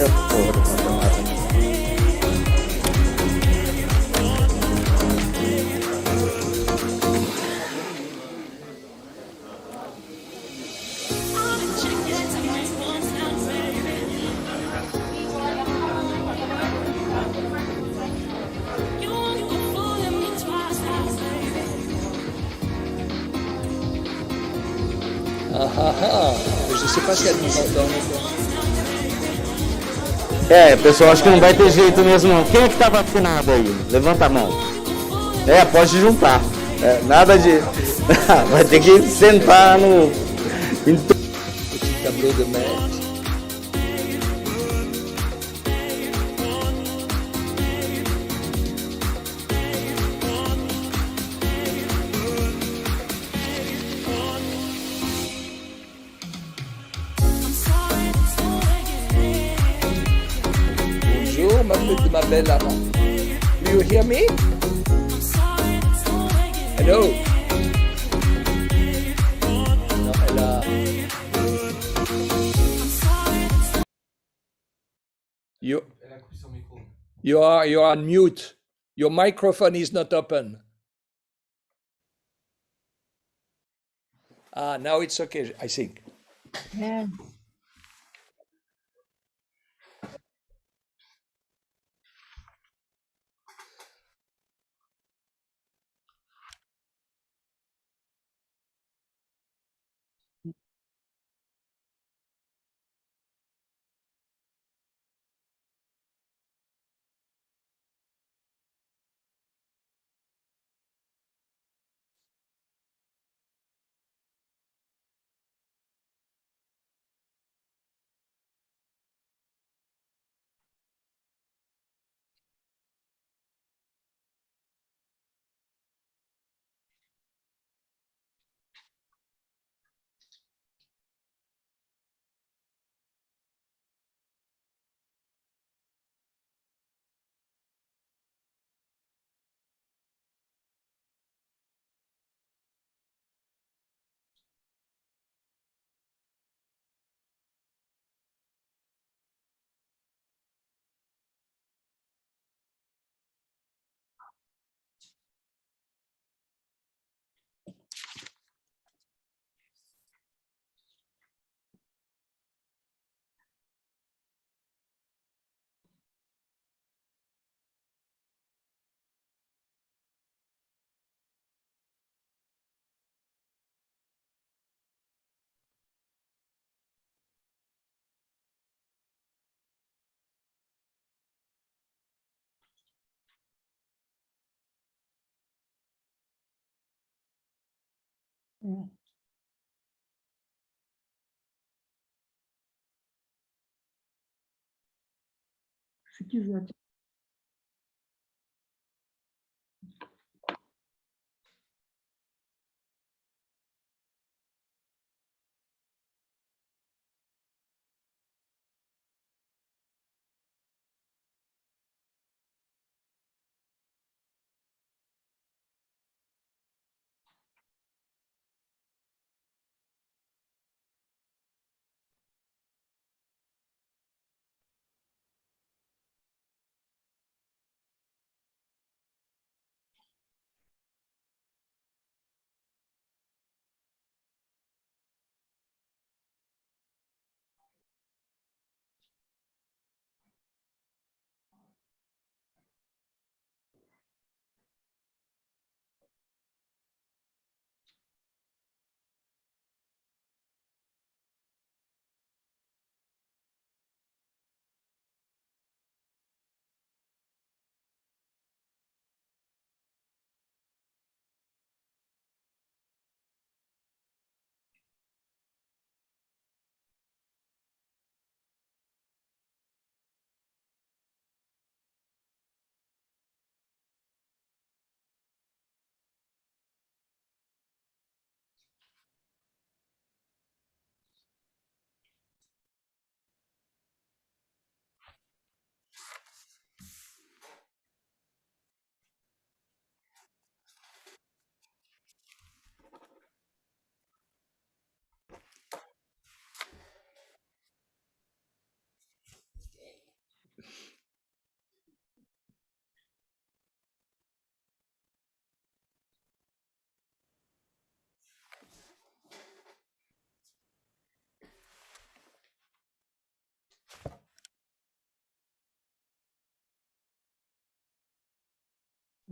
a porra do campeonato, né? Ah, ah, ah. Je sais pas si elle nous entend. É, pessoal, acho que não vai ter jeito mesmo não. Quem é que tá vacinado aí? Levanta a mão. É, pode juntar. É, nada de... vai ter que sentar no... Petit tableau de maître. Bonjour, ma belle amie. Do you hear me? Hello. Non, elle a... You are on mute. Your microphone is not open. Ah, now it's okay, I think. É. Se quiser.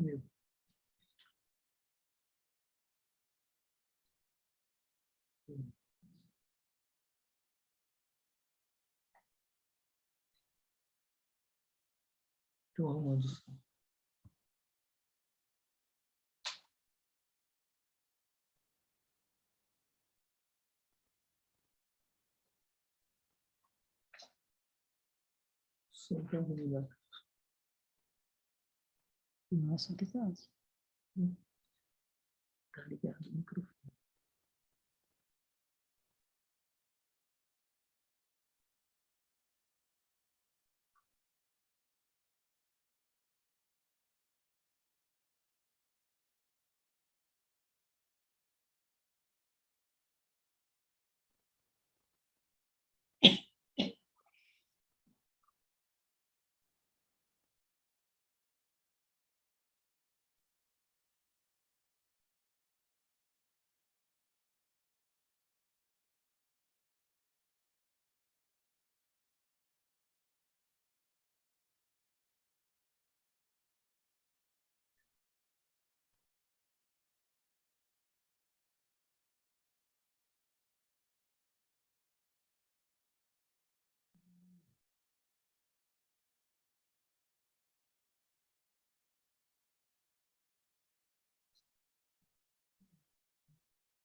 Meu. Estou arrumando o som. Som tá ruim lá. Nossa, que tal? Tá ligado o microfone.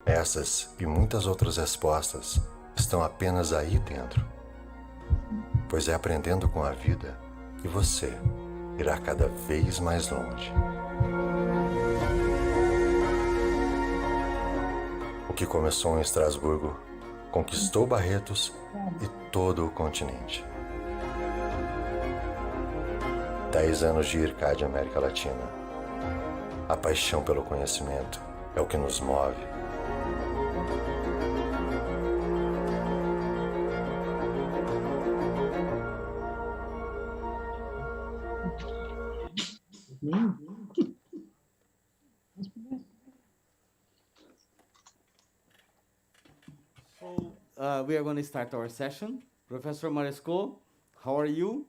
Essas e muitas outras respostas estão apenas aí dentro. Pois é aprendendo com a vida que você irá cada vez mais longe. O que começou em Estrasburgo conquistou Barretos e todo o continente. 10 anos de IRCAD América Latina. A paixão pelo conhecimento é o que nos move. We are going to start our session. Professor Maresco, how are you?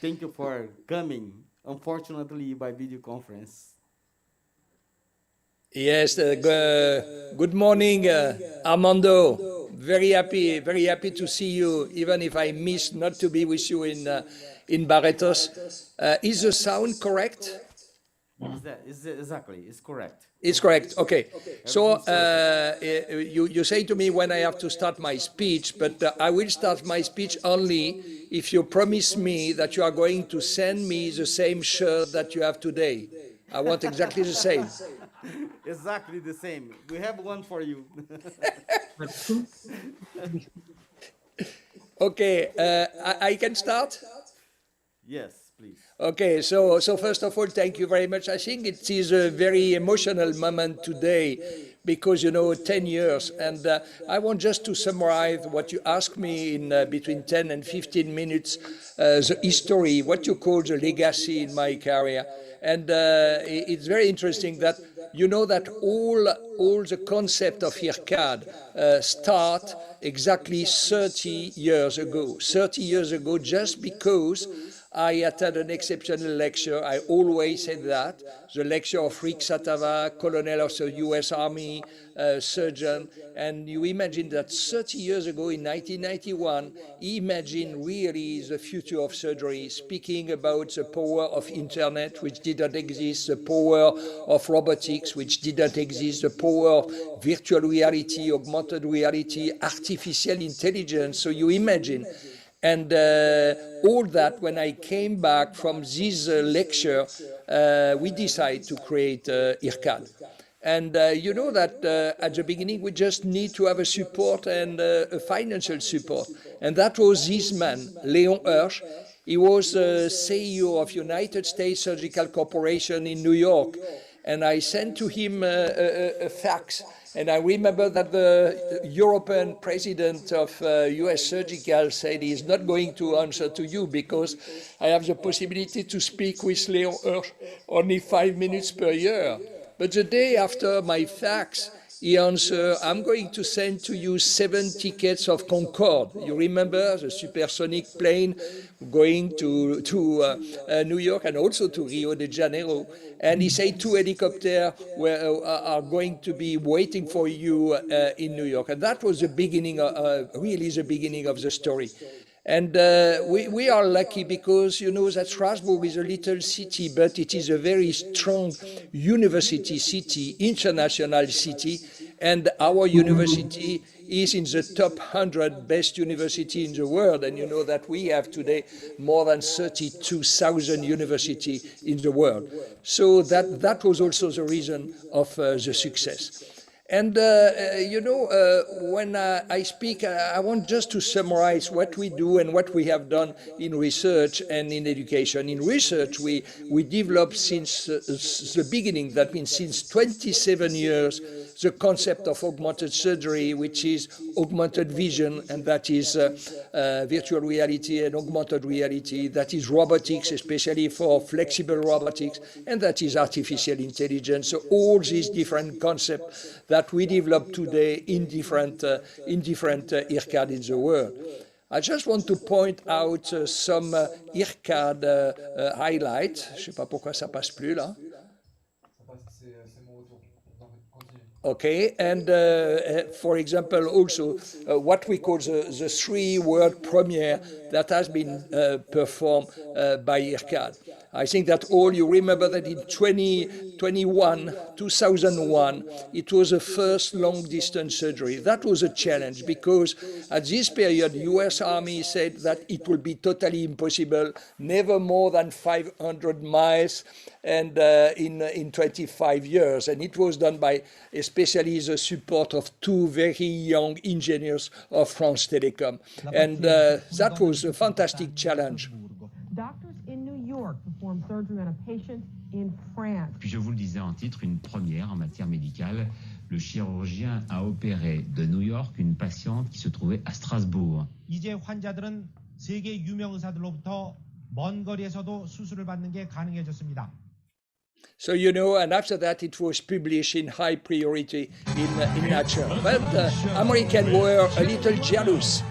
Thank you for coming, unfortunately by video conference. Yes, good morning, Armando. Very happy to see you, even if I missed not to be with you in Barretos. Is the sound correct? Exactly, it's correct. It's correct. Okay. So you say to me when I have to start my speech, but I will start my speech only if you promise me that you are going to send me the same shirt that you have today. I want exactly the same. Exactly the same. We have one for you. Okay, I can start? Yes, please. Okay, so first of all, thank you very much. I think it is a very emotional moment today because, 10 years. And I want just to summarize what you asked me in between 10 and 15 minutes, the history, what you call the legacy in my career. And it's very interesting that you know that all the concept of IRCAD start exactly 30 years ago. 30 years ago, just because I attended an exceptional lecture. I always said that. The lecture of Rick Satava, colonel of the US Army, surgeon. And you imagine that 30 years ago in 1991, he imagined really the future of surgery, speaking about the power of internet, which didn't exist, the power of robotics, which didn't exist, the power of virtual reality, augmented reality, artificial intelligence. So you imagine. And all that, when I came back from this lecture, we decided to create IRCAD. And you know that at the beginning, we just need to have a support and a financial support. And that was this man, Leon Hirsch. He was CEO of United States Surgical Corporation in New York. And I sent to him a fax. And I remember that the European president of US Surgical said he's not going to answer to you because I have the possibility to speak with Leon Hirsch only 5 minutes per year. But the day after my fax, He answered, I'm going to send to you 7 tickets of Concorde. You remember the supersonic plane going to New York and also to Rio de Janeiro. And he said 2 helicopters are going to be waiting for you in New York. And that was the beginning, really the beginning of the story. And we are lucky because you know that Strasbourg is a little city, but it is a very strong university city, international city, and our university is in the top 100 best university in the world. And you know that we have today more than 32,000 universities in the world. So that was also the reason of the success. And, when I speak, I want just to summarize what we do and what we have done in research and in education. In research, we developed since the beginning, that means since 27 years, the concept of augmented surgery, which is augmented vision, and that is virtual reality and augmented reality, that is robotics, especially for flexible robotics, and that is artificial intelligence. So all these different concepts that we develop today in different IRCAD in the world. I just want to point out some IRCAD highlights. Je ne sais pas pourquoi ça passe plus là. Okay, and for example, also what we call the 3 world premiere that has been performed by IRCAD. I think that all you remember that in 2001, it was the first long-distance surgery. That was a challenge because at this period, US Army said that it would be totally impossible, never more than 500 miles and in 25 years. And it was done by especially the support of 2 very young engineers of France Telecom. And that was a fantastic challenge. Doctors in New York performed surgery on a patient in France. Puis je vous le disais en titre, une première en matière médicale. Le chirurgien a opéré de New York une patiente qui se trouvait à Strasbourg. 이제 환자들은 세계 유명 의사들로부터 먼 거리에서도 수술을 받는 게 가능해졌습니다. So, you know, and after that it was published in high priority in Nature. But Americans were a little jealous.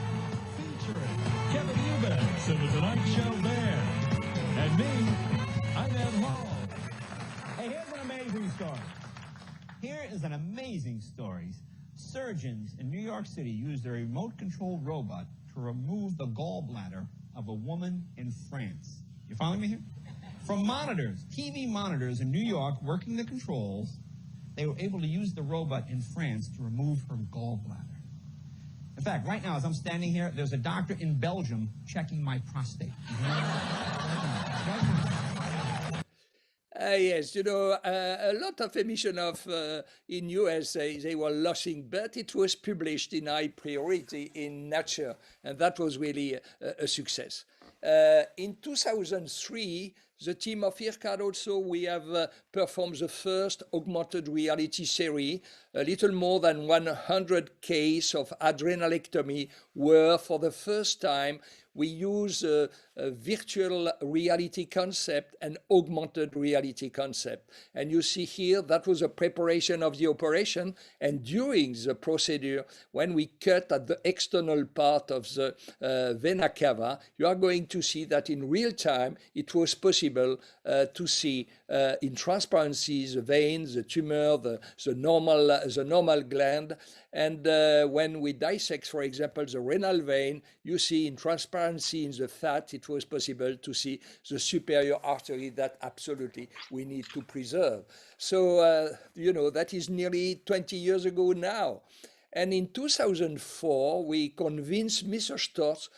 Here is an amazing story. Surgeons in New York City used a remote-controlled robot to remove the gallbladder of a woman in France. You following me here? From monitors, TV monitors in New York working the controls, they were able to use the robot in France to remove her gallbladder. In fact, right now, as I'm standing here, there's a doctor in Belgium checking my prostate. Yes, you know, a lot of emission of in US they were losing, but it was published in high priority in Nature, and that was really a success. In 2003, the team of IRCAD also, we have performed the first augmented reality series. A little more than 100 cases of adrenalectomy where, for the first time, we use a virtual reality concept and augmented reality concept. And you see here, that was a preparation of the operation. And during the procedure, when we cut at the external part of the vena cava, you are going to see that in real time, it was possible to see in transparency the veins, the tumor, the normal gland. And when we dissect, for example, the renal vein, you see in transparency in the fat, it was possible to see the superior artery that absolutely we need to preserve. So, you know, that is nearly 20 years ago now. And in 2004, we convinced Mr. Storz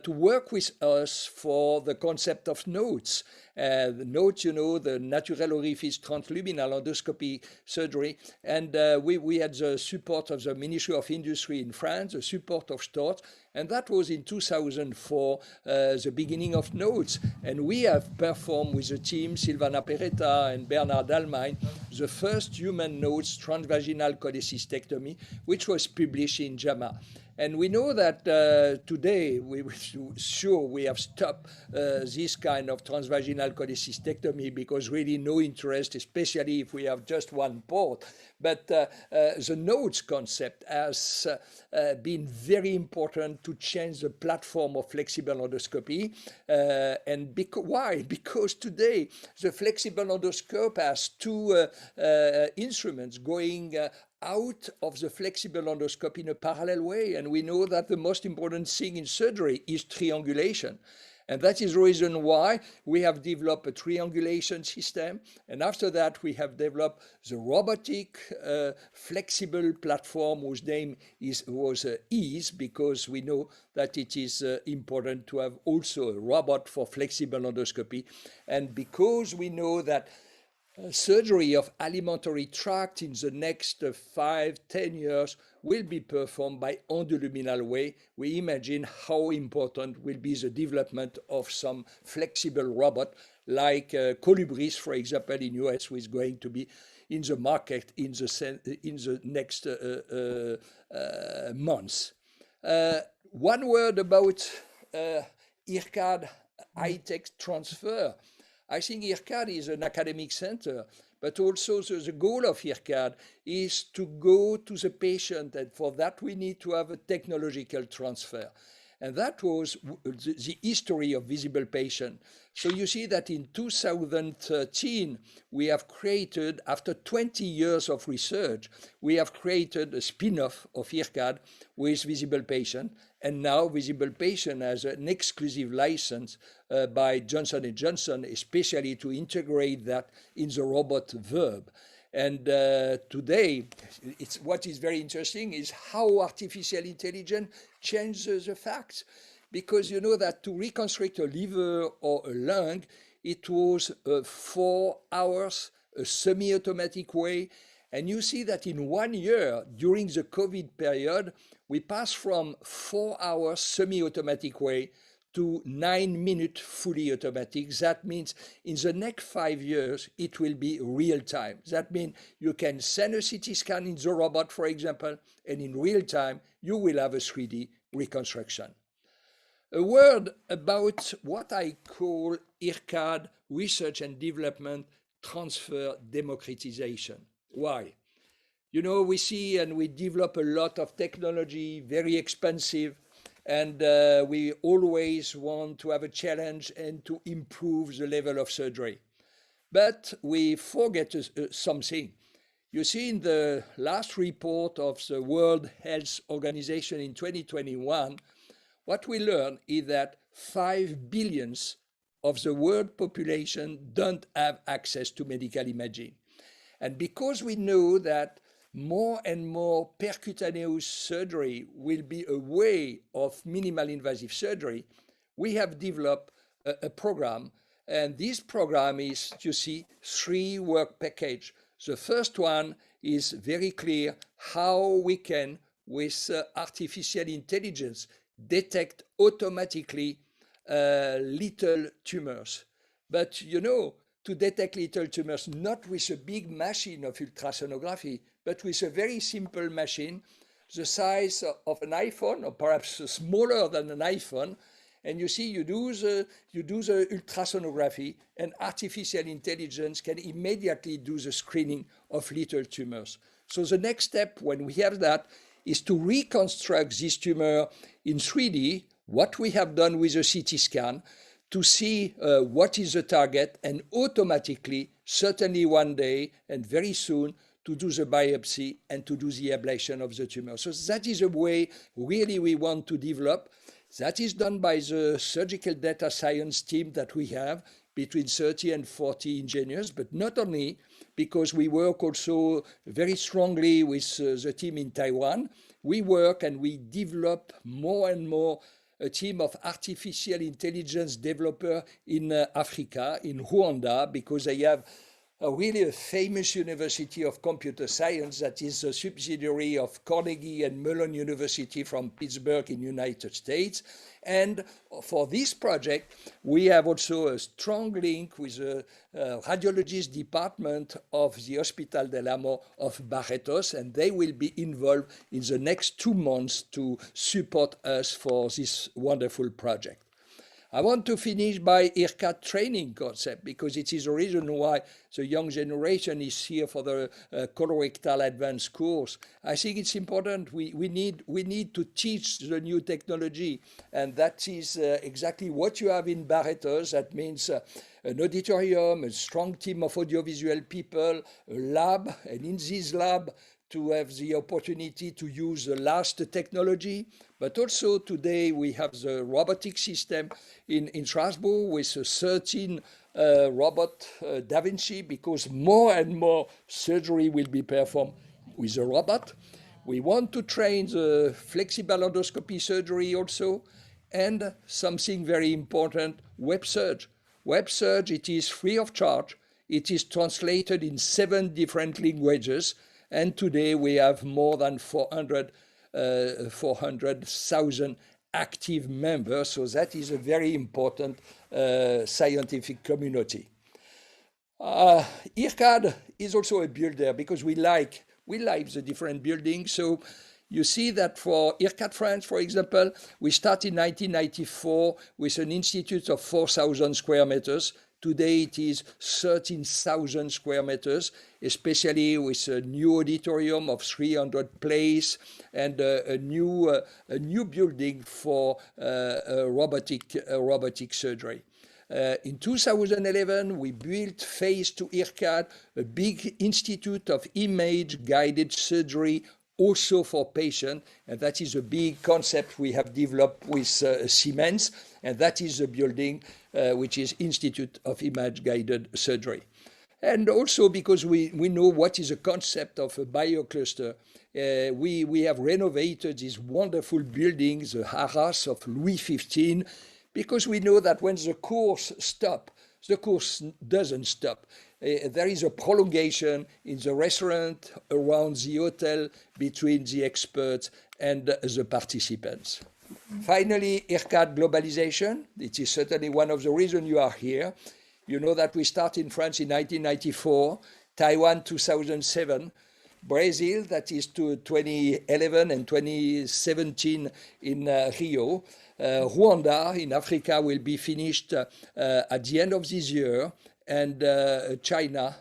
to work with us for the concept of notes. The notes, you know, the natural orifice transluminal endoscopy surgery. And we had the support of the Ministry of Industry in France, the support of Storz. And that was in 2004, the beginning of notes. And we have performed with the team, Silvana Peretta and Bernard Almain, the first human notes transvaginal cholecystectomy, which was published in JAMA. And we know that today, we have stopped this kind of transvaginal cholecystectomy because really no interest, especially if we have just one port. But the nodes concept has been very important to change the platform of flexible endoscopy. And why? Because today the flexible endoscope has two instruments going out of the flexible endoscope in a parallel way. And we know that the most important thing in surgery is triangulation. And that is the reason why we have developed a triangulation system. And after that, we have developed the robotic flexible platform whose name was EASE, because we know that it is important to have also a robot for flexible endoscopy. And because we know that surgery of alimentary tract in the next 5-10 years will be performed by endoluminal way, we imagine how important will be the development of some flexible robot like Colibris, for example, in US, who is going to be in the market in the next months. One word about IRCAD high-tech transfer. I think IRCAD is an academic center, but also the goal of IRCAD is to go to the patient, and for that we need to have a technological transfer. And that was the history of visible patient. So you see that in 2013, we have created, after 20 years of research, we have created a spin-off of IRCAD with visible patient. And now visible patient has an exclusive license by Johnson & Johnson, especially to integrate that in the robot Verb. And today, what is very interesting is how artificial intelligence changes the facts. Because you know that to reconstruct a liver or a lung, it was 4 hours, a semi-automatic way. And you see that in 1 year, during the COVID period, we passed from 4 hours semi-automatic way to 9 minute fully automatic. That means in the next 5 years, it will be real time. That means you can send a CT scan in the robot, for example, and in real time, you will have a 3D reconstruction. A word about what I call IRCAD, research and development transfer democratization. Why? You know, we see and we develop a lot of technology, very expensive, and we always want to have a challenge and to improve the level of surgery. But we forget something. You see, in the last report of the World Health Organization in 2021, what we learned is that 5 billion of the world population don't have access to medical imaging. And because we know that more and more percutaneous surgery will be a way of minimal invasive surgery, we have developed a program. And this program is, you see, 3 work packages. The first one is very clear how we can, with artificial intelligence, detect automatically little tumors. But you know, to detect little tumors, not with a big machine of ultrasonography, but with a very simple machine, the size of an iPhone, or perhaps smaller than an iPhone. And you see, you do the ultrasonography, and artificial intelligence can immediately do the screening of little tumors. So the next step, when we have that, is to reconstruct this tumor in 3D, what we have done with a CT scan, to see what is the target, and automatically, certainly one day and very soon, to do the biopsy and to do the ablation of the tumor. So that is a way really we want to develop. That is done by the surgical data science team that we have, between 30 and 40 engineers, but not only, because we work also very strongly with the team in Taiwan. We work and we develop more and more a team of artificial intelligence developers in Africa, in Rwanda, because they have really a famous university of computer science that is a subsidiary of Carnegie and Mellon University from Pittsburgh in United States. And for this project, we have also a strong link with the radiologist department of the Hospital del Amo of Barretos, and they will be involved in the next 2 months to support us for this wonderful project. I want to finish by IRCAD training concept because it is the reason why the young generation is here for the colorectal advanced course. I think it's important. We need to teach the new technology, and that is exactly what you have in Barretos. That means an auditorium, a strong team of audiovisual people, a lab, and in this lab, to have the opportunity to use the last technology. But also today we have the robotic system in Strasbourg with a 13 robot Da Vinci, because more and more surgery will be performed with a robot. We want to train the flexible endoscopy surgery also, and something very important, web surge. Web surge, it is free of charge. It is translated in 7 different languages. And today we have more than 400,000 active members. So that is a very important scientific community. IRCAD is also a builder because we like the different buildings. So you see that for IRCAD France, for example, we started in 1994 with an institute of 4,000 square meters. Today it is 13,000 square meters, especially with a new auditorium of 300 places and a new building for robotic surgery. In 2011, we built, phase to IRCAD, a big institute of image-guided surgery also for patients, and that is a big concept we have developed with Siemens, and that is the building which is Institute of Image-Guided Surgery. And also because we know what is the concept of a biocluster, we have renovated this wonderful building, the Arras of Louis XV, because we know that when the course stops, the course doesn't stop. There is a prolongation in the restaurant, around the hotel, between the experts and the participants. Finally, IRCAD globalization. It is certainly one of the reasons you are here. You know that we started in France in 1994, Taiwan 2007, Brazil, that is to 2011 and 2017 in Rio. Rwanda in Africa will be finished at the end of this year. And China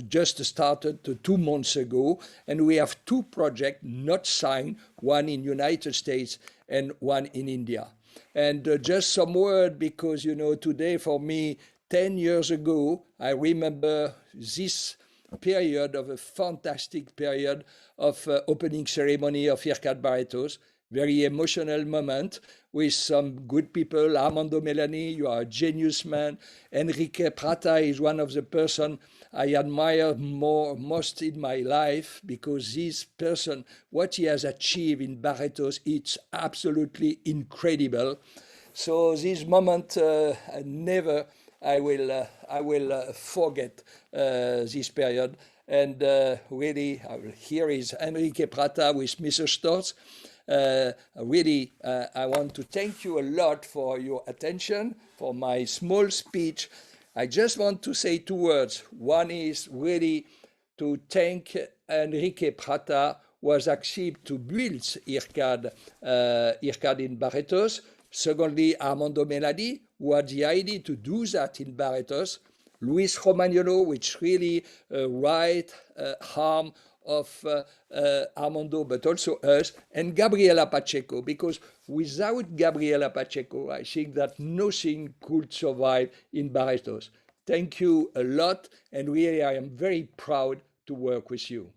just started 2 months ago, and we have 2 projects not signed, one in United States and one in India. And just some word, because, you know, today for me, 10 years ago, I remember this period of a fantastic period of opening ceremony of IRCAD Barretos, very emotional moment with some good people. Armando Melani, you are a genius man. Enrique Prata is one of the person I admire most in my life, because this person, what he has achieved in Barretos, it's absolutely incredible. So this moment, I will forget this period. And really, here is Enrique Prata with Mr. Storz. Really, I want to thank you a lot for your attention, for my small speech. I just want to say 2 words. One is really to thank Enrique Prata, who was achieved to build IRCAD in Barretos. Secondly, Armando Melani, who had the idea to do that in Barretos. Luis Romagnolo, which really right arm of Armando, but also us, and Gabriela Pacheco, because without Gabriela Pacheco, I think that nothing could survive in Barretos. Thank you a lot, and really I am very proud to work with you.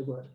Agora.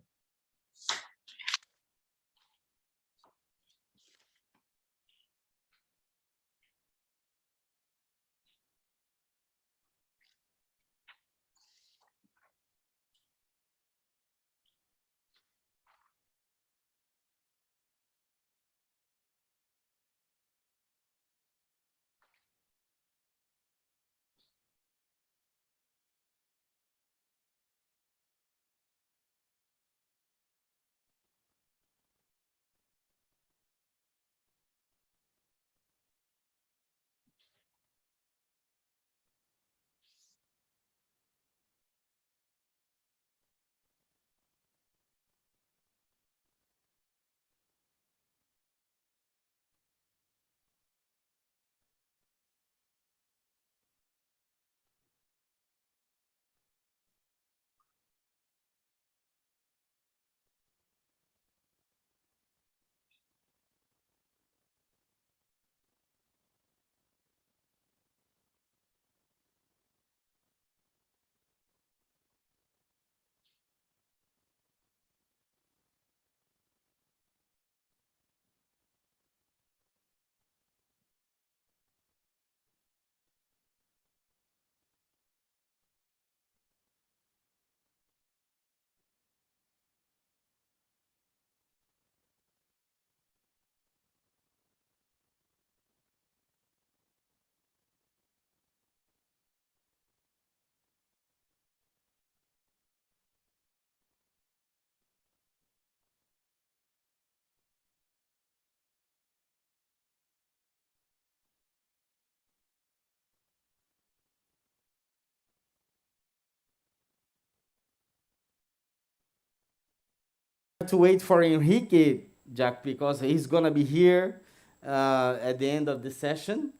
to wait for Enrique, Jack, because he's gonna be here at the end of the session,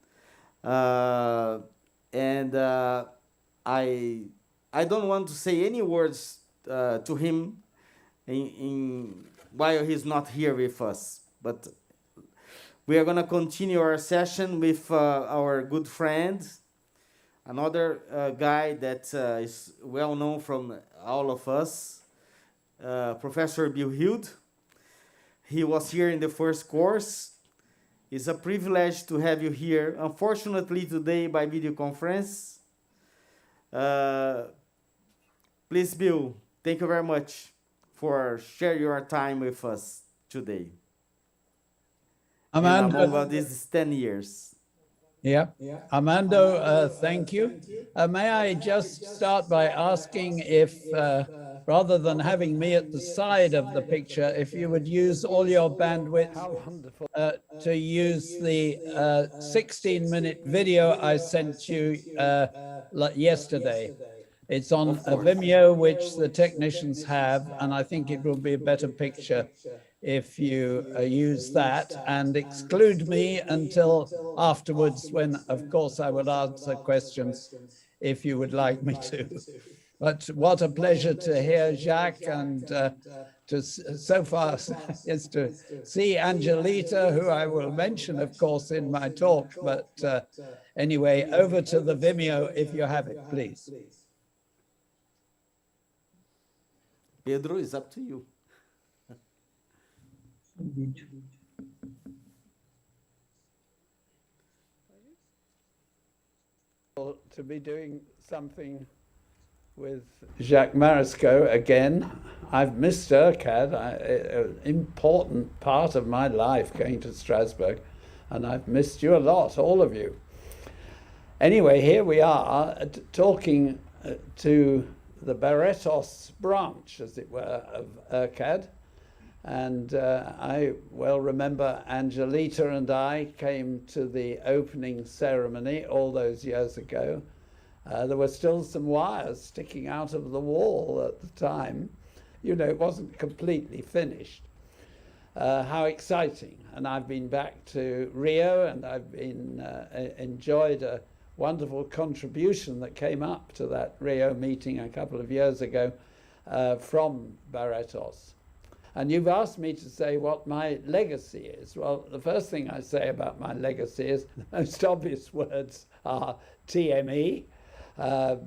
and I don't want to say any words to him while he's not here with us, but we are gonna continue our session with our good friend, another guy that is well known from all of us, Professor Bill Hild. He was here in the first course. It's a privilege to have you here. Unfortunately, today by video conference. Please, Bill, thank you very much for sharing your time with us today. Amanda, among these 10 years. yeah. Armando, thank you. May I just start by asking if, rather than having me at the side of the picture, if you would use all your bandwidth to use the 16-minute video I sent you yesterday. It's on a Vimeo, which the technicians have, and I think it will be a better picture if you use that and exclude me until afterwards, when, of course, I will answer questions if you would like me to. But what a pleasure to hear Jacques, and so far is to see Angelita, who I will mention, of course, in my talk. But anyway, over to the Vimeo if you have it, please. Pedro, it's up to you. To be doing something with Jacques Marisco again. I've missed IRCAD, an important part of my life going to Strasbourg, and I've missed you a lot, all of you. Anyway, here we are talking to the Barretos branch, as it were, of IRCAD. And I well remember Angelita and I came to the opening ceremony all those years ago. There were still some wires sticking out of the wall at the time. You know, it wasn't completely finished. How exciting. And I've been back to Rio, and I've been enjoyed a wonderful contribution that came up to that Rio meeting a couple of years ago from Barretos. And you've asked me to say what my legacy is. Well, the first thing I say about my legacy is the most obvious words are TME,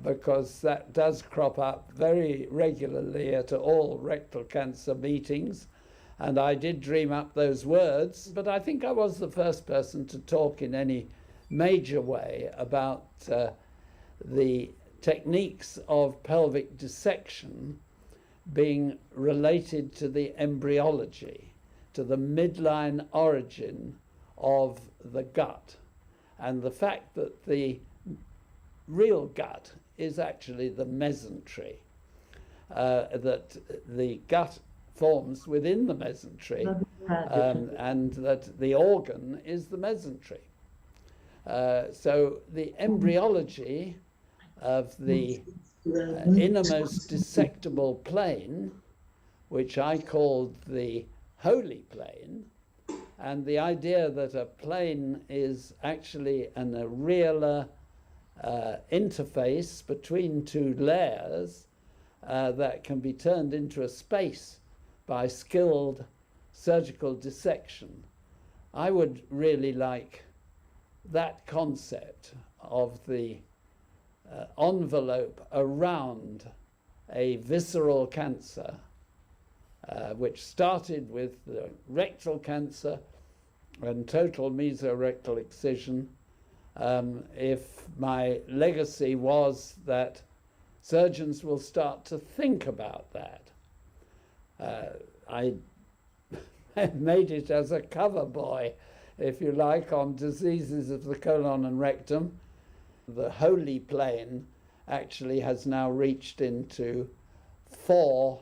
because that does crop up very regularly at all rectal cancer meetings. And I did dream up those words, but I think I was the first person to talk in any major way about the techniques of pelvic dissection being related to the embryology, to the midline origin of the gut, and the fact that the real gut is actually the mesentery, that the gut forms within the mesentery, and that the organ is the mesentery. So the embryology of the innermost dissectable plane, which I called the holy plane, and the idea that a plane is actually an areolar interface between two layers that can be turned into a space by skilled surgical dissection. I would really like that concept of the envelope around a visceral cancer, which started with the rectal cancer and total mesorectal excision. If my legacy was that surgeons will start to think about that. I made it as a cover boy, if you like, on diseases of the colon and rectum. The holy plane actually has now reached into 4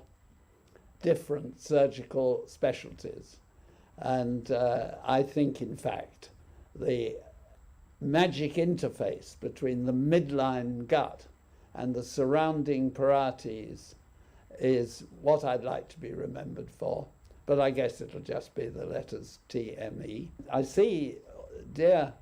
different surgical specialties. And I think, in fact, the magic interface between the midline gut and the surrounding parietes is what I'd like to be remembered for. But I guess it'll just be the letters TME. I see dear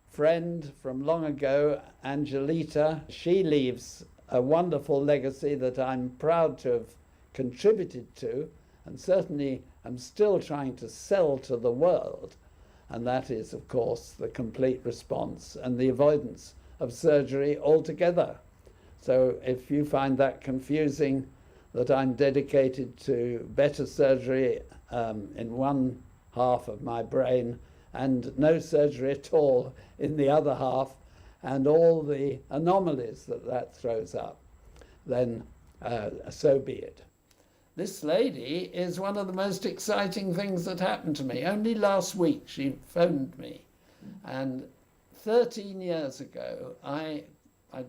friend from long ago, Angelita. She leaves a wonderful legacy that I'm proud to have contributed to, and certainly I'm still trying to sell to the world. And that is, of course, the complete response and the avoidance of surgery altogether. So if you find that confusing, that I'm dedicated to better surgery in one half of my brain and no surgery at all in the other half, and all the anomalies that that throws up, then so be it. This lady is one of the most exciting things that happened to me. Only last week she phoned me, and 13 years ago, I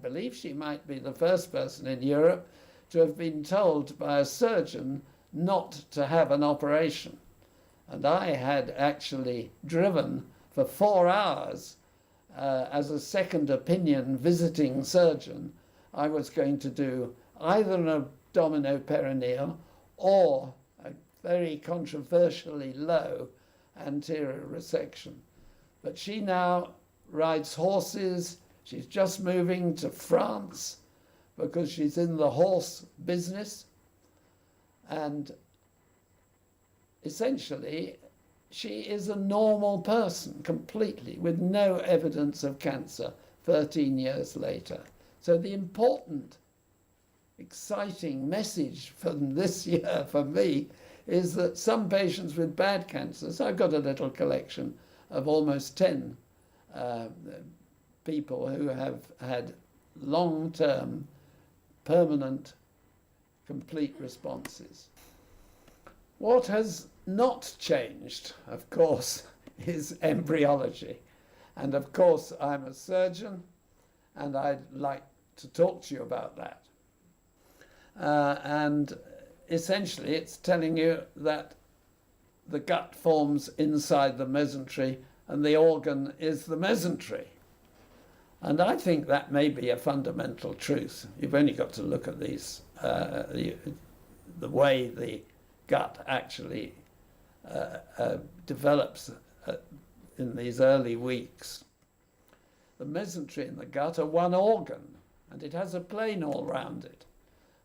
believe she might be the first person in Europe to have been told by a surgeon not to have an operation. And I had actually driven for 4 hours as a second opinion visiting surgeon. I was going to do either an abdominoperineal or a very controversially low anterior resection. But she now rides horses. She's just moving to France because she's in the horse business. And essentially, she is a normal person completely, with no evidence of cancer 13 years later. So the important, exciting message from this year for me is that some patients with bad cancers, I've got a little collection of almost 10 people who have had long-term, permanent, complete responses. What has not changed, of course, is embryology. And of course, I'm a surgeon, and I'd like to talk to you about that. And essentially, it's telling you that the gut forms inside the mesentery, and the organ is the mesentery. And I think that may be a fundamental truth. You've only got to look at these, the way the gut actually develops in these early weeks. The mesentery and the gut are one organ, and it has a plane all round it.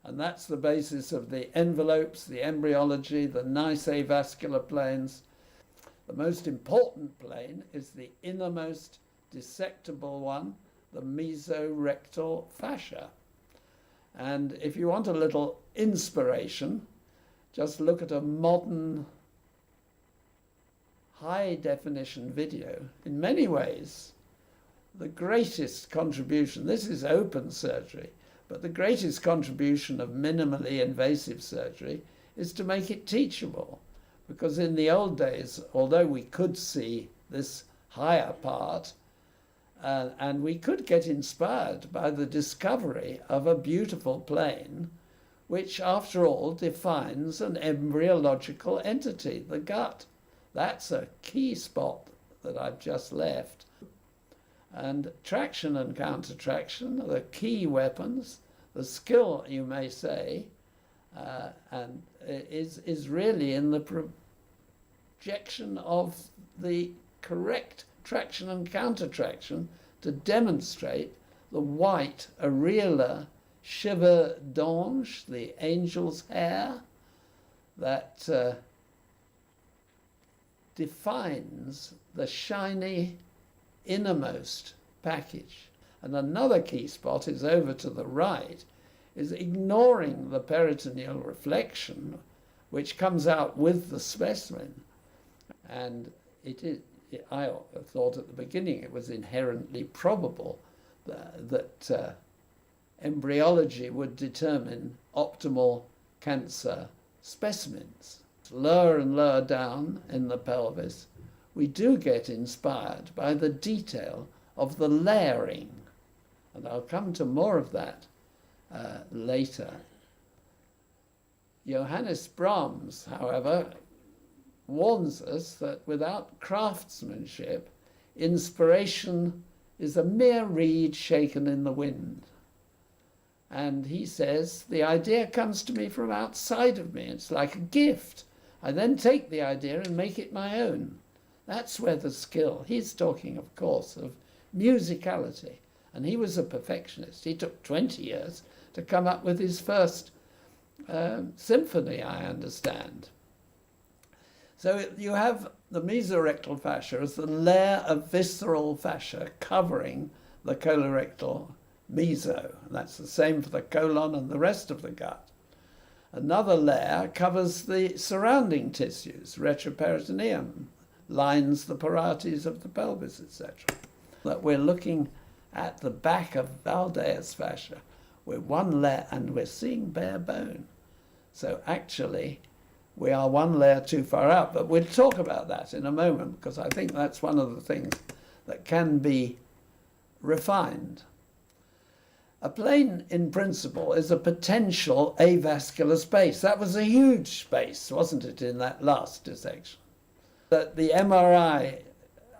And that's the basis of the envelopes, the embryology, the nice avascular planes. The most important plane is the innermost dissectable one, the mesorectal fascia. And if you want a little inspiration, just look at a modern high-definition video. In many ways, the greatest contribution, this is open surgery, but the greatest contribution of minimally invasive surgery is to make it teachable. Because in the old days, although we could see this higher part, and we could get inspired by the discovery of a beautiful plane, which after all defines an embryological entity, the gut. That's a key spot that I've just left. And traction and counter-traction are the key weapons. The skill, you may say, and is really in the projection of the correct traction and counter-traction to demonstrate the white areola cheveux d'ange, the angel's hair, that defines the shiny innermost package. And another key spot is over to the right, is ignoring the peritoneal reflection, which comes out with the specimen. And I thought at the beginning it was inherently probable that embryology would determine optimal cancer specimens. Lower and lower down in the pelvis, we do get inspired by the detail of the layering. And I'll come to more of that later. Johannes Brahms, however, warns us that without craftsmanship, inspiration is a mere reed shaken in the wind. And he says, the idea comes to me from outside of me. It's like a gift. I then take the idea and make it my own. That's where the skill. He's talking, of course, of musicality. And he was a perfectionist. He took 20 years to come up with his first symphony, I understand. So you have the mesorectal fascia as the layer of visceral fascia covering the colorectal meso. That's the same for the colon and the rest of the gut. Another layer covers the surrounding tissues, retroperitoneum, lines the parietes of the pelvis, etc. That we're looking at the back of Valdes fascia. We're one layer and we're seeing bare bone. So actually, we are one layer too far out, but we'll talk about that in a moment because I think that's one of the things that can be refined. A plane, in principle, is a potential avascular space. That was a huge space, wasn't it, in that last dissection? That the MRI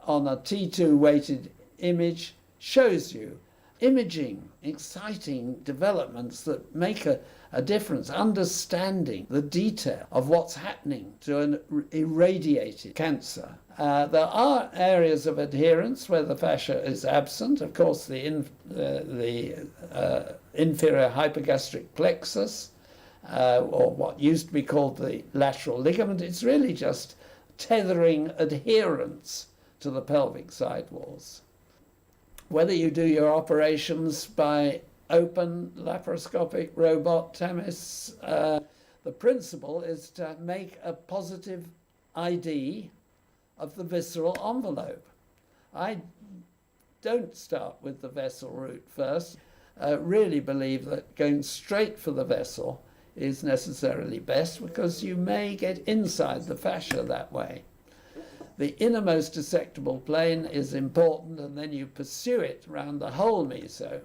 on a T2 weighted image shows you imaging, exciting developments that make a difference, understanding the detail of what's happening to an irradiated cancer. There are areas of adherence where the fascia is absent. Of course, the inferior hypogastric plexus, or what used to be called the lateral ligament, it's really just tethering adherence to the pelvic side walls. Whether you do your operations by open laparoscopic robot TAMIS, the principle is to make a positive ID of the visceral envelope. I don't start with the vessel route first. Really believe that going straight for the vessel is necessarily best because you may get inside the fascia that way. The innermost dissectable plane is important, and then you pursue it around the whole meso.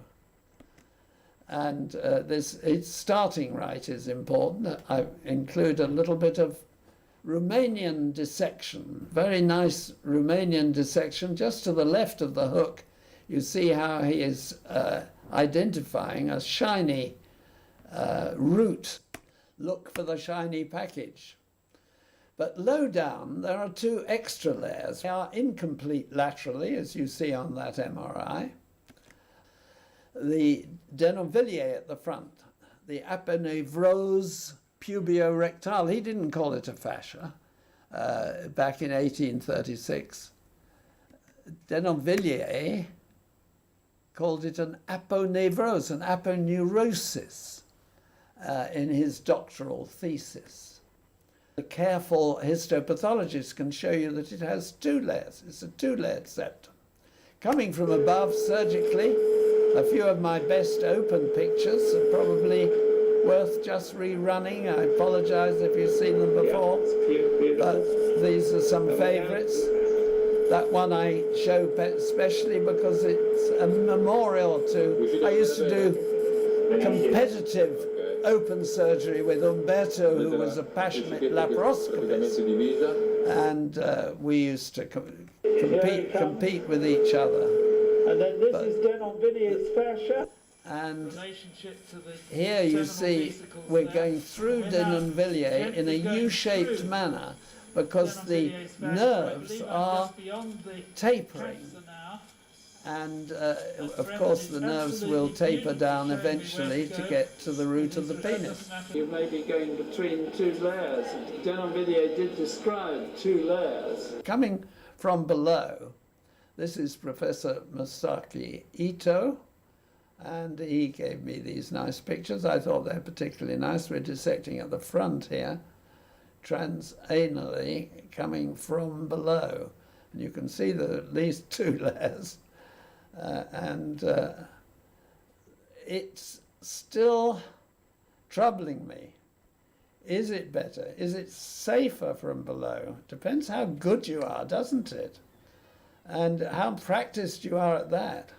And its starting right is important. I include a little bit of Romanian dissection, very nice Romanian dissection. Just to the left of the hook, you see how he is identifying a shiny root. Look for the shiny package. But low down, there are two extra layers. They are incomplete laterally, as you see on that MRI. The denovillier at the front, the aponevrose pubio-rectile, he didn't call it a fascia back in 1836. Denovillier called it an aponevrose, an aponeurosis in his doctoral thesis. A careful histopathologist can show you that it has two layers. It's a two-layered septum. Coming from above surgically, a few of my best open pictures are probably worth just rerunning. I apologize if you've seen them before, but these are some favorites. That one I show especially because it's a memorial to, I used to do competitive open surgery with Umberto, who was a passionate laparoscopist, and we used to compete with each other. And then this is Denonvillier's fascia. And here you see we're going through Denonvillier in a U-shaped manner because the nerves are tapering. And of course the nerves will taper down eventually to get to the root of the penis. You may be going between two layers. Denonvillier did describe two layers. Coming from below, this is Professor Masaki Ito, and he gave me these nice pictures. I thought they're particularly nice. We're dissecting at the front here, transanally coming from below. And you can see there are at least two layers. It's still troubling me. Is it better? Is it safer from below? Depends how good you are, doesn't it? And how practiced you are at that.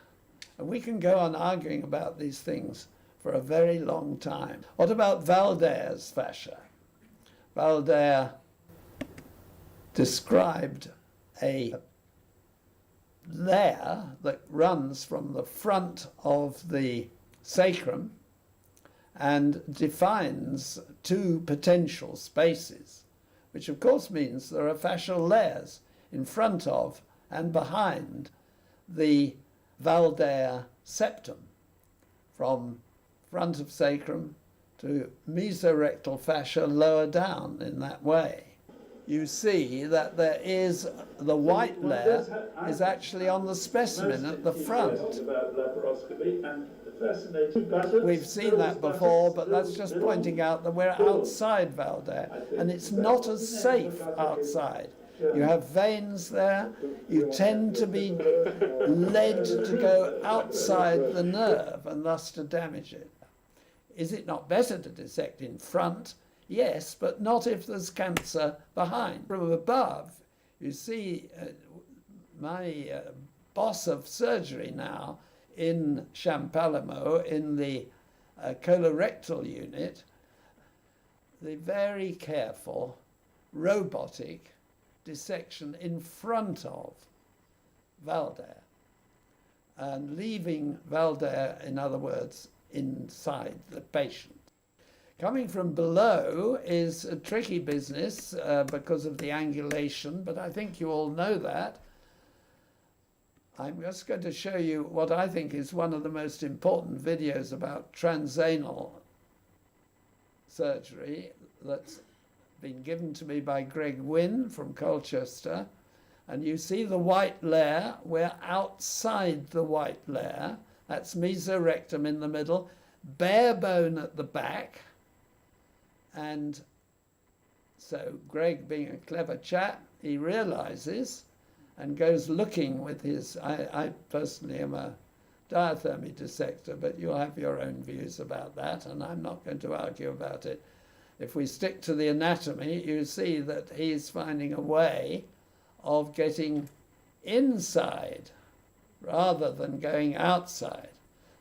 And we can go on arguing about these things for a very long time. What about Valdair's fascia? Valdair described a layer that runs from the front of the sacrum and defines two potential spaces, which of course means there are fascial layers in front of and behind the Valdaire septum, from front of sacrum to mesorectal fascia lower down in that way. You see that there is the white layer is actually on the specimen at the front. We've seen that before, but that's just pointing out that we're outside Valdaire, and it's not as safe outside. You have veins there, you tend to be led to go outside the nerve and thus to damage it. Is it not better to dissect in front? Yes, but not if there's cancer behind. From above, you see my boss of surgery now in Champalamo in the colorectal unit, the very careful robotic dissection in front of Valdaire and leaving Valdaire, in other words, inside the patient. Coming from below is a tricky business because of the angulation, but I think you all know that. I'm just going to show you what I think is one of the most important videos about transanal surgery that's been given to me by Greg Wynn from Colchester. And you see the white layer, we're outside the white layer. That's mesorectum in the middle, bare bone at the back. And so Greg, being a clever chap, he realizes and goes looking with his, I personally am a diathermy dissector, but you'll have your own views about that, and I'm not going to argue about it. If we stick to the anatomy, you see that he's finding a way of getting inside rather than going outside.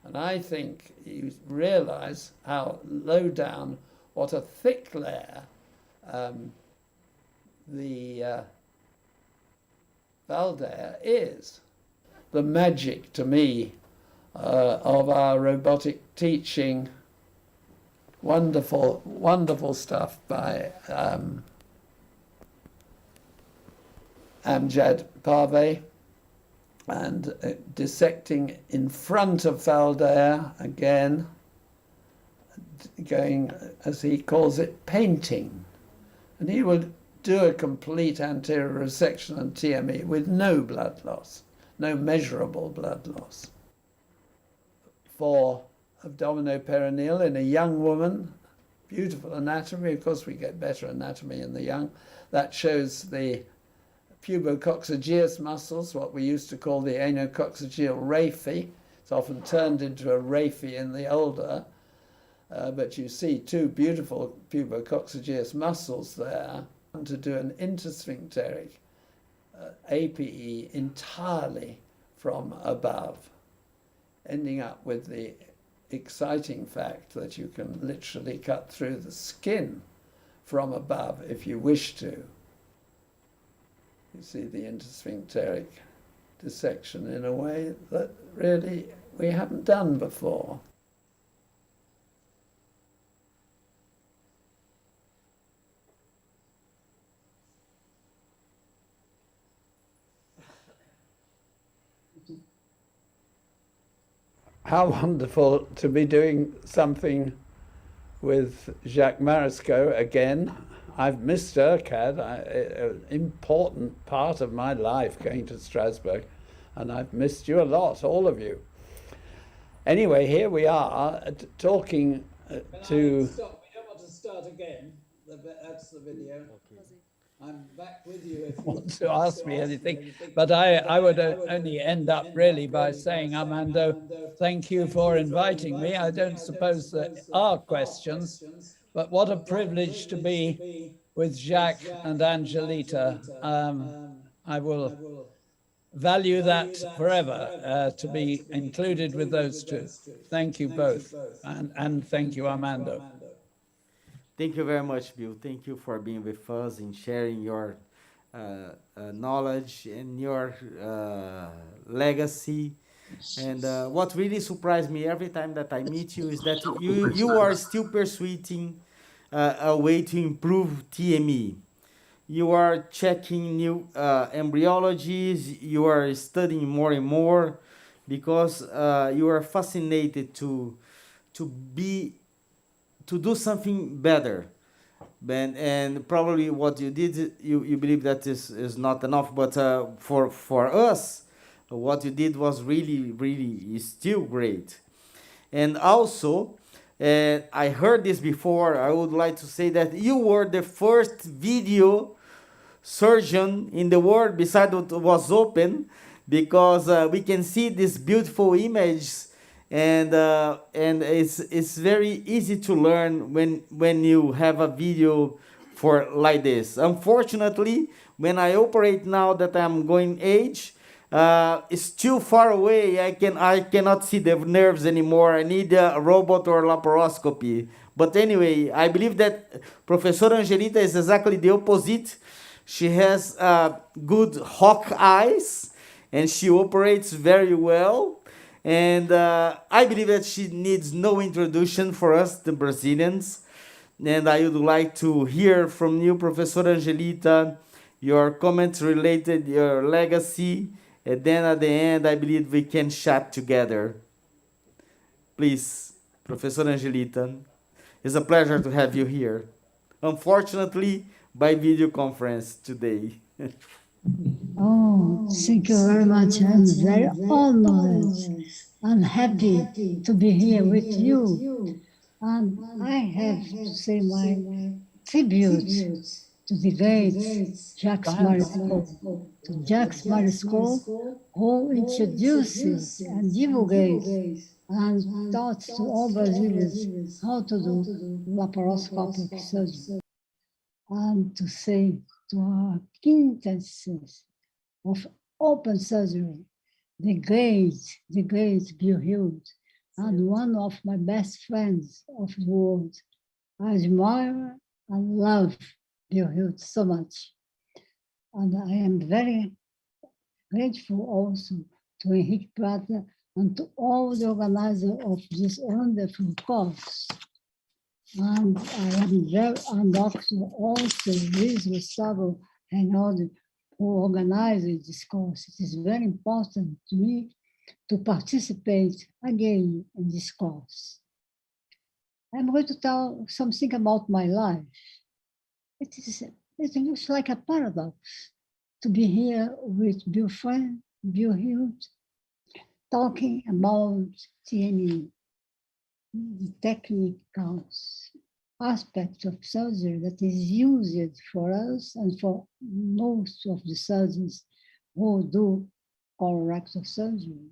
And I think you realize how low down, what a thick layer the Valdaire is. The magic to me of our robotic teaching, wonderful, wonderful stuff by Amjad Parvez, and dissecting in front of Valdaire again, going, as he calls it, painting. And he would do a complete anterior resection and TME with no blood loss, no measurable blood loss. For abdominoperineal in a young woman, beautiful anatomy. Of course, we get better anatomy in the young. That shows the pubococcygeus muscles, what we used to call the anococcygeal raphe. It's often turned into a raphe in the older, but you see two beautiful pubococcygeus muscles there. To do an intersphincteric APE entirely from above, ending up with the exciting fact that you can literally cut through the skin from above if you wish to. You see the intersphincteric dissection in a way that really we haven't done before. How wonderful to be doing something with Jacques Marescot again. I've missed IRCAD, an important part of my life going to Strasbourg, and I've missed you a lot, all of you. Anyway, here we are talking to... Stop. We don't want to start again. That's the video. Okay. I'm back with you if you want to ask me anything. But I would only end up really by saying, Armando, thank you for inviting me. I don't suppose there are questions, but what a privilege to be with Jacques and Angelita. I will value that forever, to be included with those two. Thank you both. And thank you, Armando. Thank you very much, Bill. Thank you for being with us and sharing your knowledge and your legacy. And what really surprised me every time that I meet you is that you are still pursuing a way to improve TME. You are checking new embryologies, you are studying more and more because you are fascinated to be to do something better. And probably what you did, you believe that is not enough, but for us, what you did was really still great. And also, I heard this before, I would like to say that you were the first video surgeon in the world beside what was open, because we can see these beautiful images, and it's very easy to learn when you have a video for like this. Unfortunately, when I operate now that I'm going age, it's too far away. I cannot see the nerves anymore. I need a robot or laparoscopy. But anyway, I believe that Professor Angelita is exactly the opposite. She has good hawk eyes, and she operates very well. And I believe that she needs no introduction for us, the Brazilians. And I would like to hear from you, Professor Angelita, your comments related your legacy. And then at the end, I believe we can chat together. Please, Professor Angelita. It's a pleasure to have you here. Unfortunately, by video conference today. Oh, thank you very much. I'm very honored and happy to be here with you. And I have to say my tribute to the great Jacques Marisco, who introduces and divulgates and taught to all Brazilians how to do laparoscopic surgery. And to say to our quintessence of open surgery, the great Bill Hughes, and one of my best friends of the world. I admire and love Bill Hughes so much. And I am very grateful also to Henrique Prata and to all the organizers of this wonderful course. And I am very, and also Luis Gustavo Reinaldo, who organized this course. It is very important to me to participate again in this course. I'm going to tell something about my life. It looks like a paradox to be here with Bill Hughes, talking about TNE, the technical aspect of surgery that is used for us and for most of the surgeons who do colorectal surgery.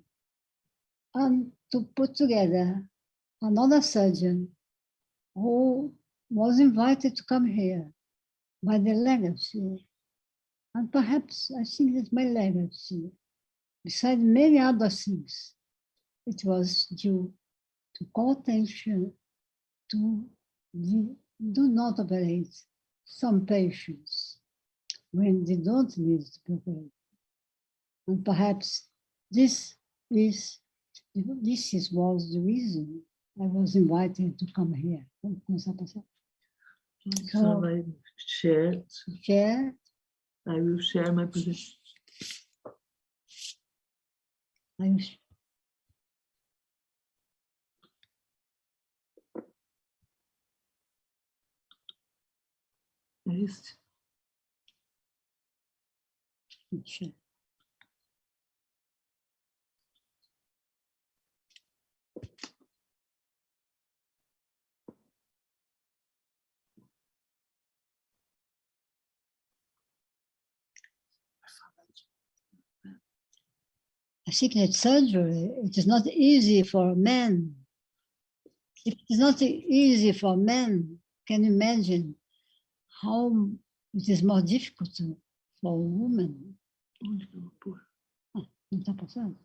And to put together another surgeon who was invited to come here by the legacy. And perhaps I think that my legacy, besides many other things, it was due to call attention to do not operate some patients when they don't need to be operated. And perhaps this was the reason I was invited to come here. So I share. I will share my position. É isso. I think that surgery, it is not easy for men. It is not easy for men. Can you imagine how it is more difficult for a woman? Onde que eu vou pôr? Não está passando?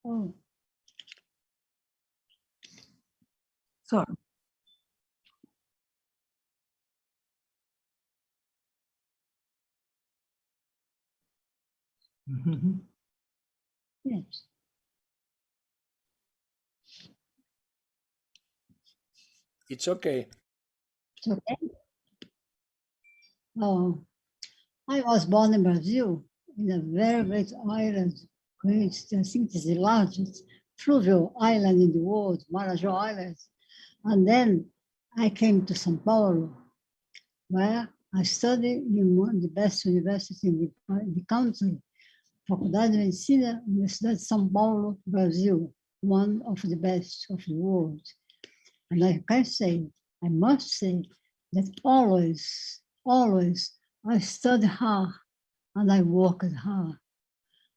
Oh. Sorry. Yes. It's okay. It's okay. Oh, I was born in Brazil, in a very great island, great, I think it's the largest fluvial island in the world, Marajó Island. And then I came to São Paulo, where I studied in one of the best universities in the country, Faculdade de Medicina, Universidade de São Paulo, Brazil, one of the best of the world. And I can say, I must say that always I studied hard and I worked hard.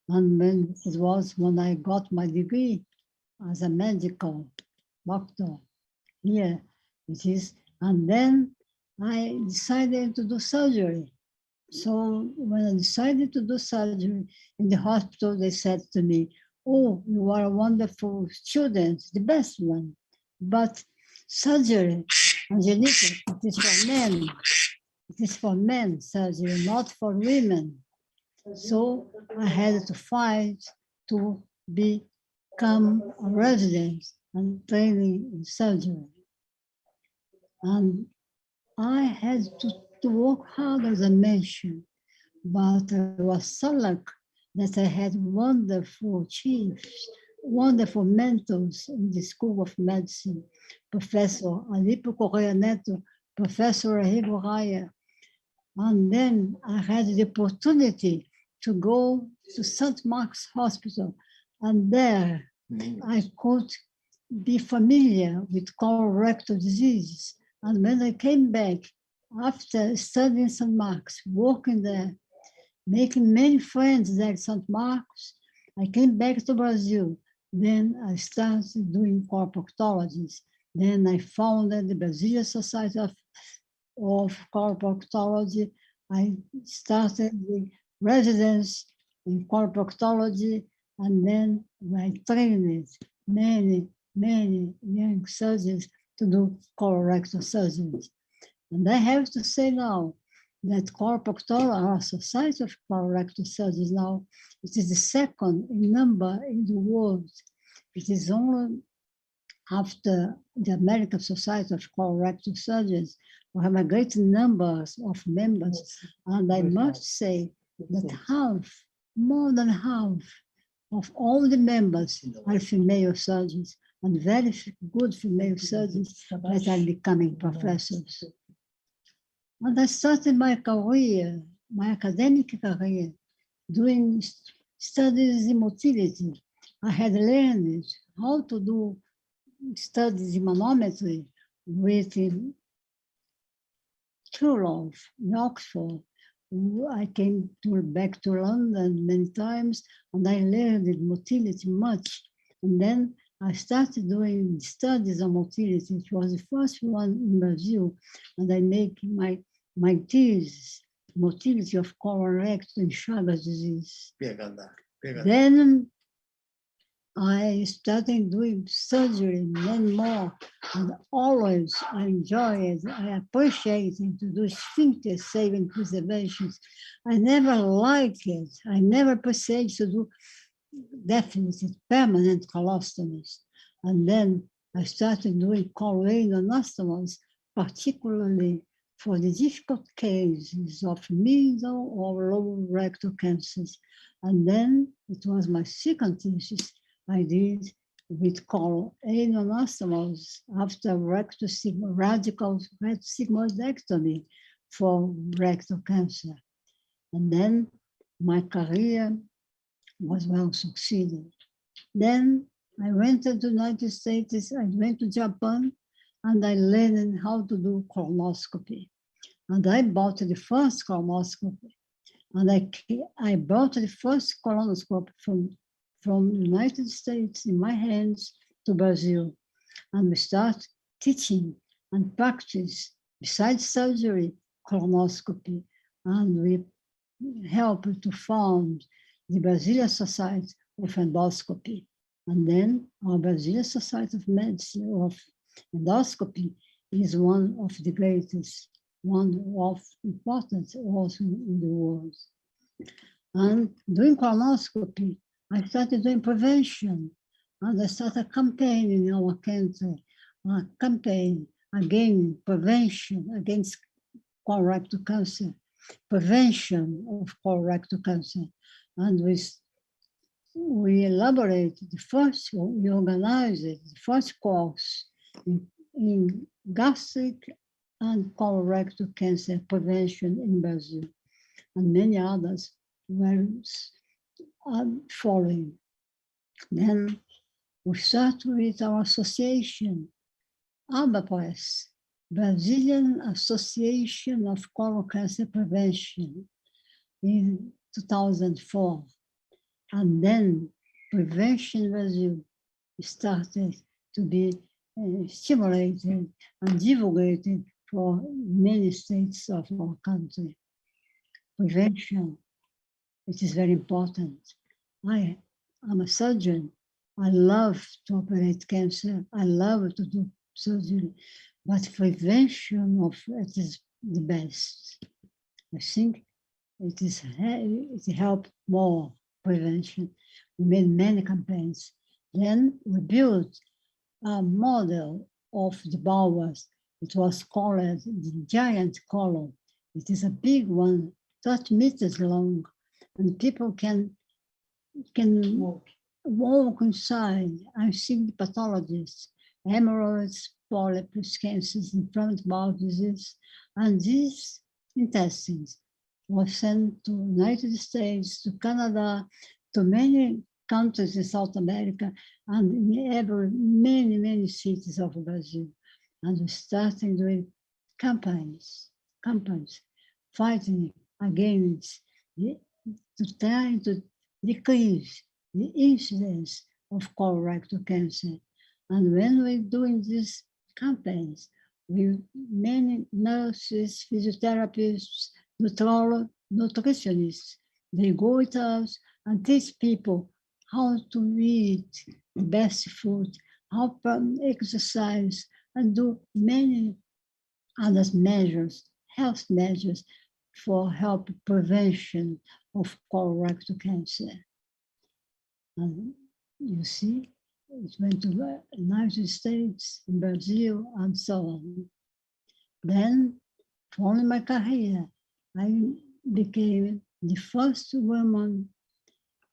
And when I got my degree as a medical doctor here, it is, and then I decided to do surgery. So when I decided to do surgery in the hospital, they said to me, "Oh, you are a wonderful student, the best one, but surgery, Angelica, it is for men. It is for men, surgery, not for women." So I had to fight to become a resident and training in surgery. And I had to work hard, as I mentioned, but I was so lucky that I had wonderful chiefs, wonderful mentors in the School of Medicine, Professor Alipo Correa Neto, Professor Arrigo Raya. And then I had the opportunity to go to St. Mark's Hospital, and there I could be familiar with colorectal disease. And when I came back, after studying St. Mark's, working there, making many friends there at St. Mark's, I came back to Brazil. Then I started doing coloproctology. Then I founded the Brazilian Society of Coloproctology. I started the residence in coloproctology, and then I trained many young surgeons to do colorectal surgeries. And I have to say now that coloproctology, our Society of Colorectal Surgeons now, it is the second in number in the world. It is only after the American Society of Colorectal Surgeons, we have a great number of members. And I must say that more than half of all the members are female surgeons, and very good female surgeons that are becoming professors. And I started my career, my academic career, doing studies in motility. I had learned how to do studies in manometry with Truelove in Oxford. I came back to London many times, and I learned motility much. And then I started doing studies on motility. It was the first one in Brazil, and I made my thesis, motility of colorectal and Chagas disease. Then I started doing surgery, then more, and always I enjoy it. I appreciate it to do sphincter saving preservations. I never liked it. I never appreciated to do definite, permanent colostomies. And then I started doing coloanostomies, particularly for the difficult cases of middle or lower rectal cancers. And then it was my second thesis I did with coloanostomies after radical sigmoidectomy for rectal cancer. And then my career was well succeeded. Then I went to the United States, I went to Japan, and I learned how to do colonoscopy. And I bought the first colonoscopy. And I brought the first colonoscope from the United States in my hands to Brazil. And we start teaching and practice, besides surgery, colonoscopy. And we helped to found the Brazilian Society of Endoscopy. And then our Brazilian Society of Medicine of Endoscopy is one of the greatest, one of importance also in the world. And doing colonoscopy, I started doing prevention, and I started a campaign in our country, a campaign again, prevention against colorectal cancer, prevention of colorectal cancer. And we elaborated we organized the first course in gastric and colorectal cancer prevention in Brazil, and many others were following. Then we start with our association, ABAPRES, Brazilian Association of Colon Cancer Prevention, in 2004. And then Prevention Brazil started to be stimulated and divulgated for many states of our country. Prevention, it is very important. I am a surgeon. I love to operate cancer. I love to do surgery, but prevention of it is the best. I think it helped more prevention. We made many campaigns. Then we built a model of the bowels. It was called the giant colon. It is a big one, 30 meters long, and people can walk inside. I see the pathologists, hemorrhoids, polyps, cancers, inflammatory bowel disease, and these intestines were sent to United States, to Canada, to many countries in South America, and in many cities of Brazil. And we started doing campaigns fighting against to try to decrease the incidence of colorectal cancer. And when we're doing these campaigns, many nurses, physiotherapists, nutritionists, they go with us and teach people how to eat the best food, how to exercise, and do many other measures, health measures for help prevention of colorectal cancer. And you see, it went to the United States, Brazil, and so on. Then, following my career, I became the first woman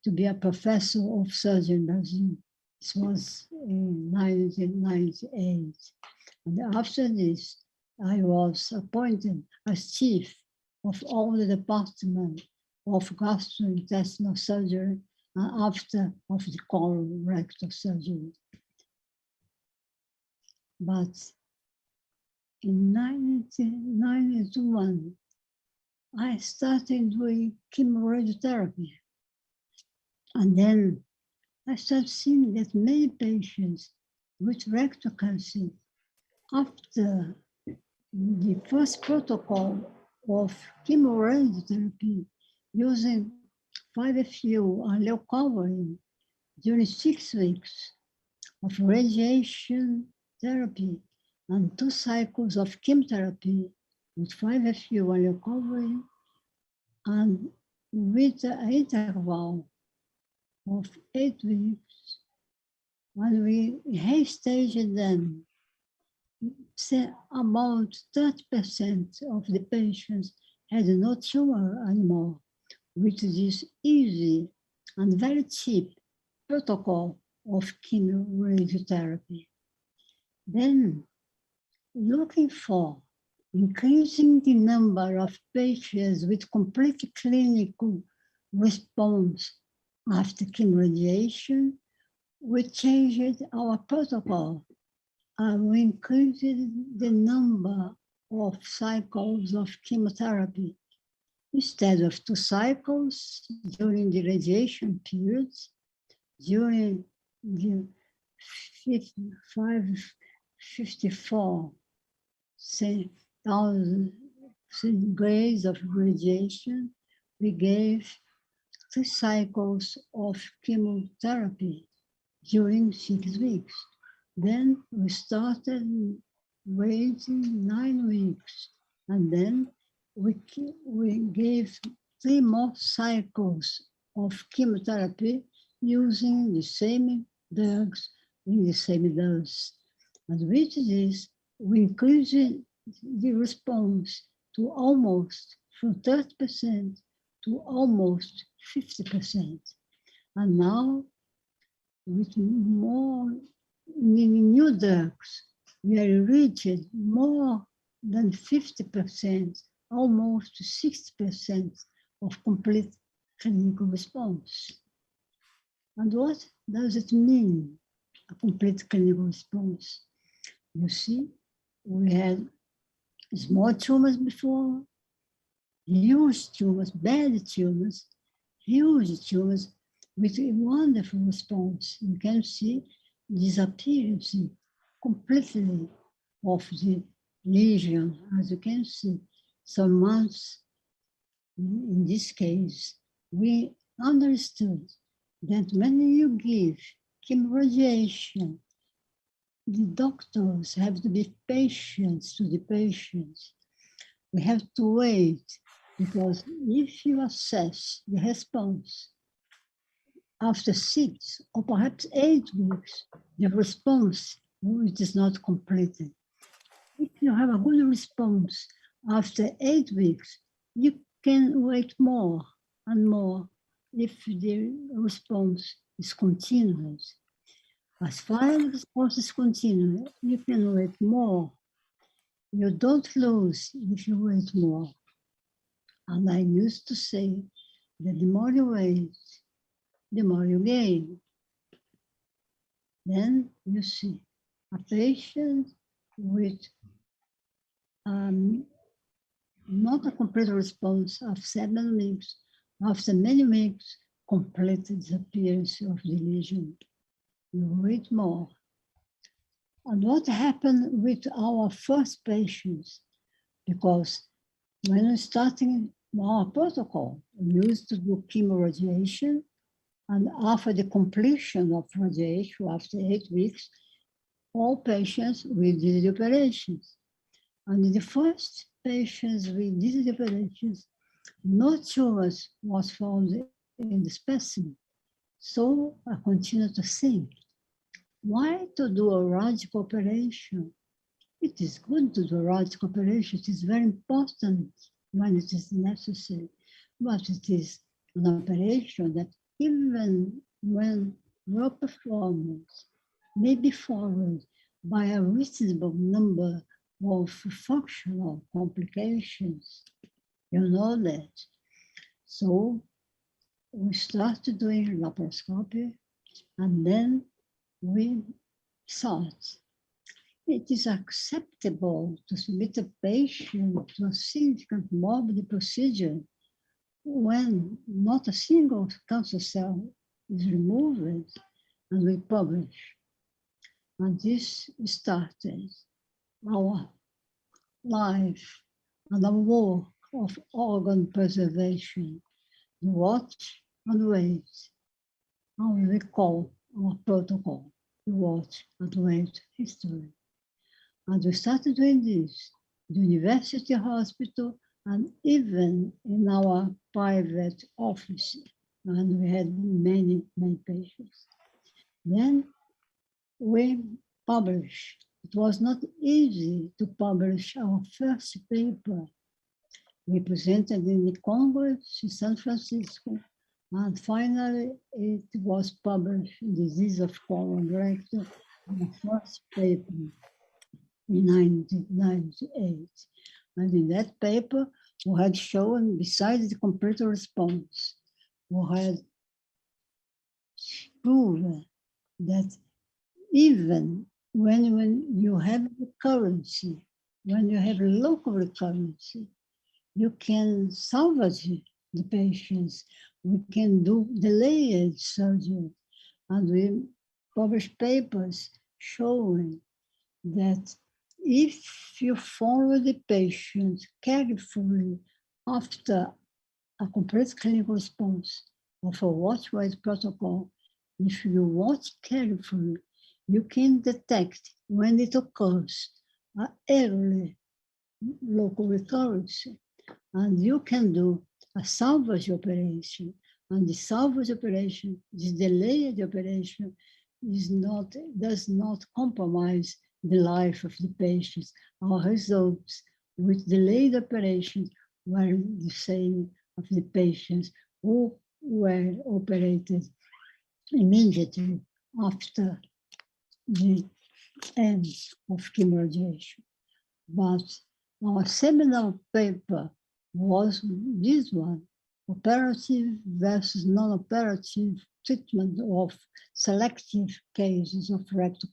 to be a professor of surgery in Brazil. This was in 1998. And after this, I was appointed as chief of all the department of gastrointestinal surgery and after of the colorectal surgery. But in 1991, I started doing chemoradiotherapy. And then I started seeing that many patients with rectal cancer, after the first protocol of chemoradiotherapy using 5-FU and leucovorin during 6 weeks of radiation therapy and 2 cycles of chemotherapy with 5-FU and leucovorin, and with an interval of 8 weeks, when we restaged them, about 30% of the patients had no tumor anymore, with this easy and very cheap protocol of chemoradiotherapy. Then, looking for increasing the number of patients with complete clinical response after chemoradiation, we changed our protocol and we increased the number of cycles of chemotherapy. Instead of 2 cycles during the radiation periods, during the 54,000 centigrades of radiation, we gave 3 cycles of chemotherapy during 6 weeks. Then we started waiting 9 weeks, and then we gave 3 more cycles of chemotherapy using the same drugs in the same dose. And with this, we increased the response to almost from 30% to almost 50%. And now, with more new drugs, we are reaching more than 50%, almost 60% of complete clinical response. And what does it mean, a complete clinical response? You see, we had small tumors before, huge tumors, bad tumors, huge tumors with a wonderful response. You can see disappearance completely of the lesion, as you can see. So once, in this case, we understood that when you give chemoradiation, the doctors have to be patient to the patients. We have to wait, because if you assess the response after 6 or perhaps 8 weeks, the response it is not completed. If you have a good response after 8 weeks, you can wait more and more if the response is continuous. As far as the response is continuous, you can wait more. You don't lose if you wait more. And I used to say that the more you wait, the more you gain. Then you see a patient with not a complete response of 7 weeks, after many weeks, complete disappearance of the lesion. You wait more. And what happened with our first patients? Because when we started our protocol, we used to do chemoradiation, and after the completion of radiation, after 8 weeks, all patients we did the operations. And in the first patients we did the operations, no tumors was found in the specimen. So I continued to think, why to do a radical operation? It is good to do a radical operation. It is very important when it is necessary, but it is an operation that even when your performance may be followed by a reasonable number of functional complications, you know that. So we started doing laparoscopy, and then we thought it is acceptable to submit a patient to a significant morbid procedure when not a single cancer cell is removed, and we publish. And this started our life and our work of organ preservation, watch and wait, and we call our protocol, the watch and wait history. And we started doing this, the university hospital, and even in our private office, and we had many, many patients. Then we published. It was not easy to publish our first paper. We presented in the Congress in San Francisco, and finally it was published in the Disease of Colorectal, the first paper in 1998. And in that paper, we had shown, besides the complete response, we had proven that even when you have recurrence, when you have local recurrence, you can salvage the patients. We can do delayed surgery. And we publish papers showing that if you follow the patient carefully after a complete clinical response of a watch-wait protocol, if you watch carefully, you can detect when it occurs an early local recurrence, and you can do a salvage operation. And the salvage operation, the delayed operation, does not compromise the life of the patients. Our results with delayed operations were the same of the patients who were operated immediately after the end of chemoradiation. But our seminal paper was this one, operative versus non-operative treatment of selective cases of rectal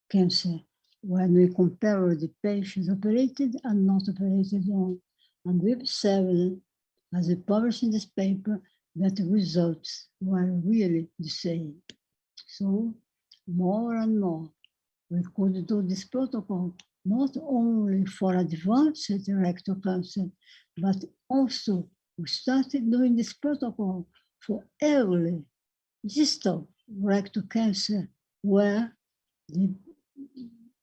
cancer, when we compare the patients operated and not operated on. And we observed, as we published in this paper, that the results were really the same. So more and more, we could do this protocol not only for advanced rectal cancer, but also we started doing this protocol for early distal rectal cancer, where the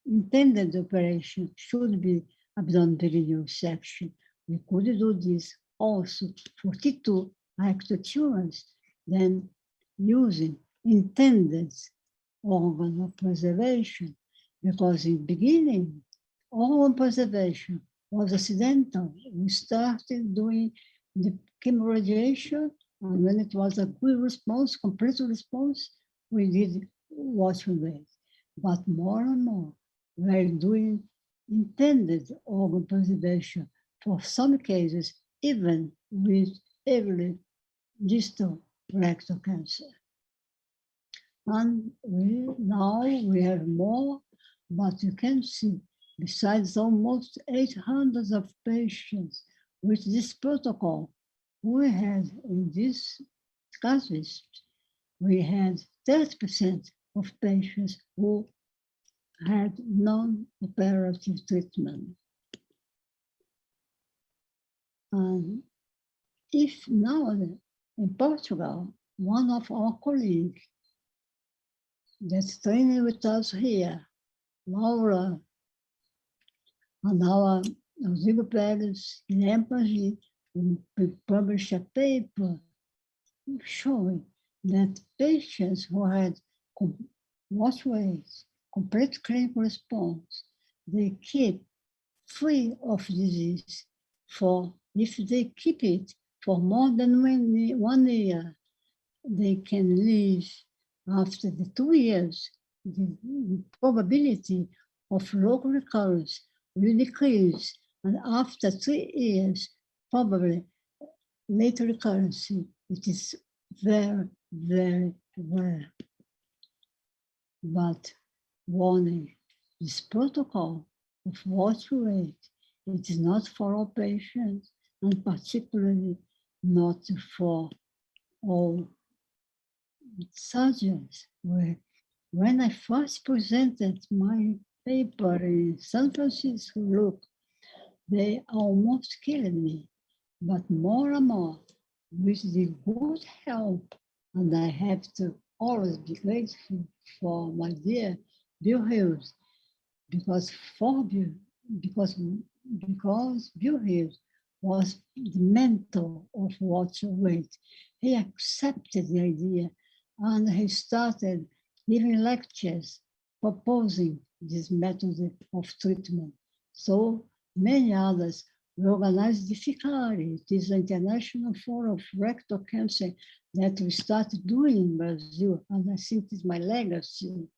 intended operation should be abdominal section. We could do this also for T2 rectal tumors, then using intended organ of preservation, because in the beginning, organ preservation was accidental. We started doing the chemoradiation, and when it was a good response, complete response, we did watch and wait. But more and more, we're doing intended organ preservation for some cases, even with early distal rectal cancer. And now we have more, but you can see, besides almost 800 of patients with this protocol, we had in this cases, we had 30% of patients who had non-operative treatment. And if now in Portugal, one of our colleagues that's training with us here, Laura, and our Rodrigo Pérez, Guilherme we published a paper showing that patients who had watch weights, complete clinical response, they keep free of disease for, if they keep it for more than 1 year, they can live after the 2 years. The probability of local recurrence will decrease, and after 3 years, probably later recurrence, it is very, very rare. But warning, this protocol of watch weight, it is not for all patients, and particularly not for all surgeons. When I first presented my paper in San Francisco, look, they almost killed me. But more and more, with the good help, and I have to always be grateful for my dear Bill Hughes, because Bill Hughes was the mentor of watch weight. He accepted the idea, and he started giving lectures proposing this method of treatment. So many others. We organized the FICARI, it is the International Forum of Rectal Cancer that we started doing in Brazil, and I think it's my legacy,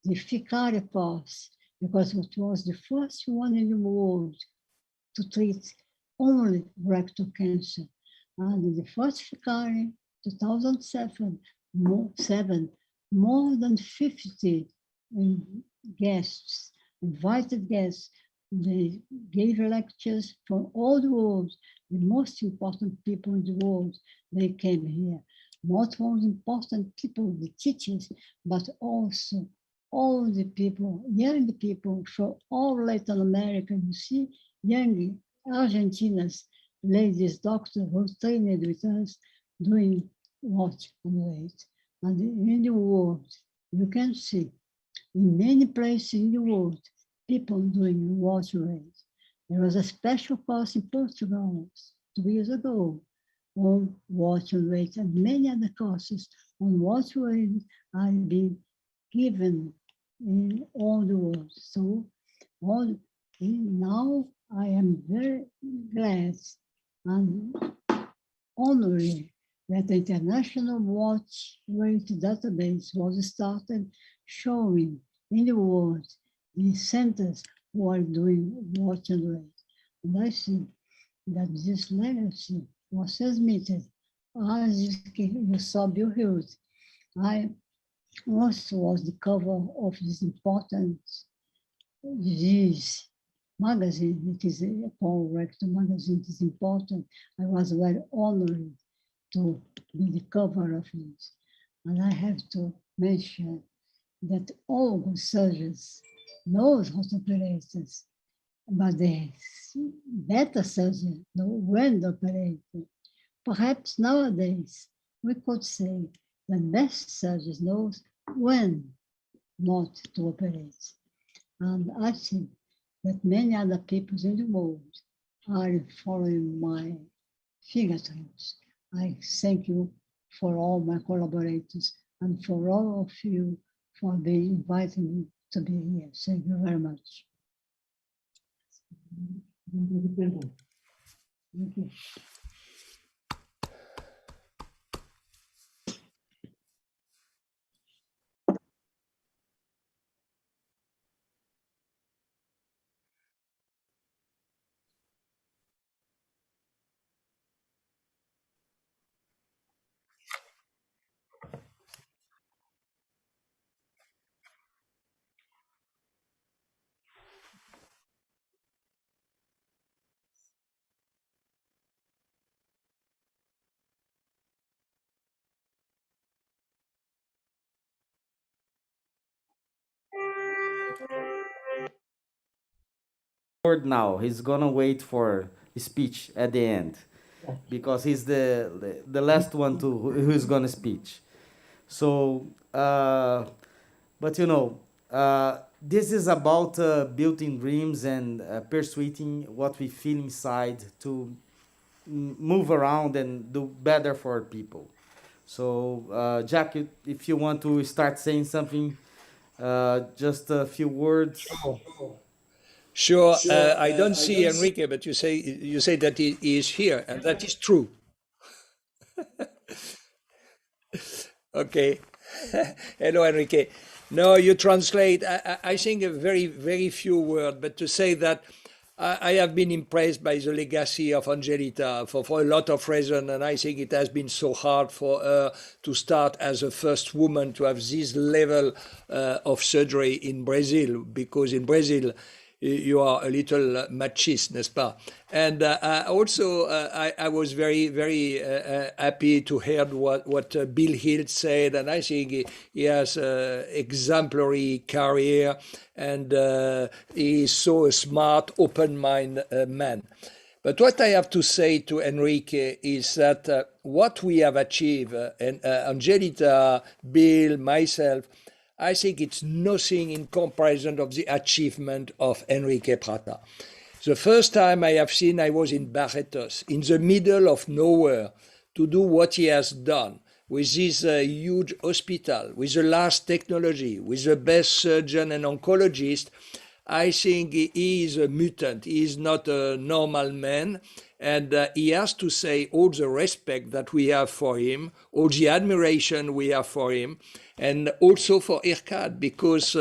the FICARI course, because it was the first one in the world to treat only rectal cancer. And the first FICARI, 2007, more than 50 guests, invited guests. They gave lectures from all the world. The most important people in the world, they came here. Not only important people, the teachers, but also all the people, young people from all Latin America. You see, young Argentinians, ladies, doctors who trained with us doing watch and wait. And in the world, you can see, in many places in the world, people doing watch weight. There was a special course in Portugal 2 years ago on watch and weight, and many other courses on watch weight are being given in all the world. So now I am very glad and honored that the International Watch Rate Database was started showing in the world the centers who are doing watch and rate. And I see that this legacy was transmitted as you saw Bill Hughes. I also was the cover of this important disease magazine. It is a Paul Rector magazine. It is important. I was very honored to be the cover of it. And I have to mention that all good surgeons knows how to operate this, but the better surgeon know when to operate. Perhaps nowadays we could say that best surgeons knows when not to operate. And I think that many other people in the world are following my fingertips. I thank you for all my collaborators and for all of you for being inviting me to be here. Thank you very much. Thank you. Word now. He's gonna wait for speech at the end because he's the last one to who's gonna speech. So, but this is about building dreams and persuading what we feel inside to move around and do better for people. So, Jack, if you want to start saying something, just a few words. Sure. I don't see Enrique, but you say that he is here, and that is true. Okay. Hello, Enrique. No, you translate. I think a very, very few words, but to say that I have been impressed by the legacy of Angelita for a lot of reasons, and I think it has been so hard for her to start as the first woman to have this level of surgery in Brazil, because in Brazil, you are a little machist, n'est-ce pas? And also, I was very, very happy to hear what Bill Hill said, and I think he has an exemplary career, and he is so a smart, open-minded man. But what I have to say to Enrique is that what we have achieved, and Angelita, Bill, myself, I think it's nothing in comparison of the achievement of Enrique Prata. The first time I have seen, I was in Barretos, in the middle of nowhere, to do what he has done with this huge hospital, with the last technology, with the best surgeon and oncologist. I think he is a mutant. He is not a normal man. And he has to say all the respect that we have for him, all the admiration we have for him, and also for IRCAD, because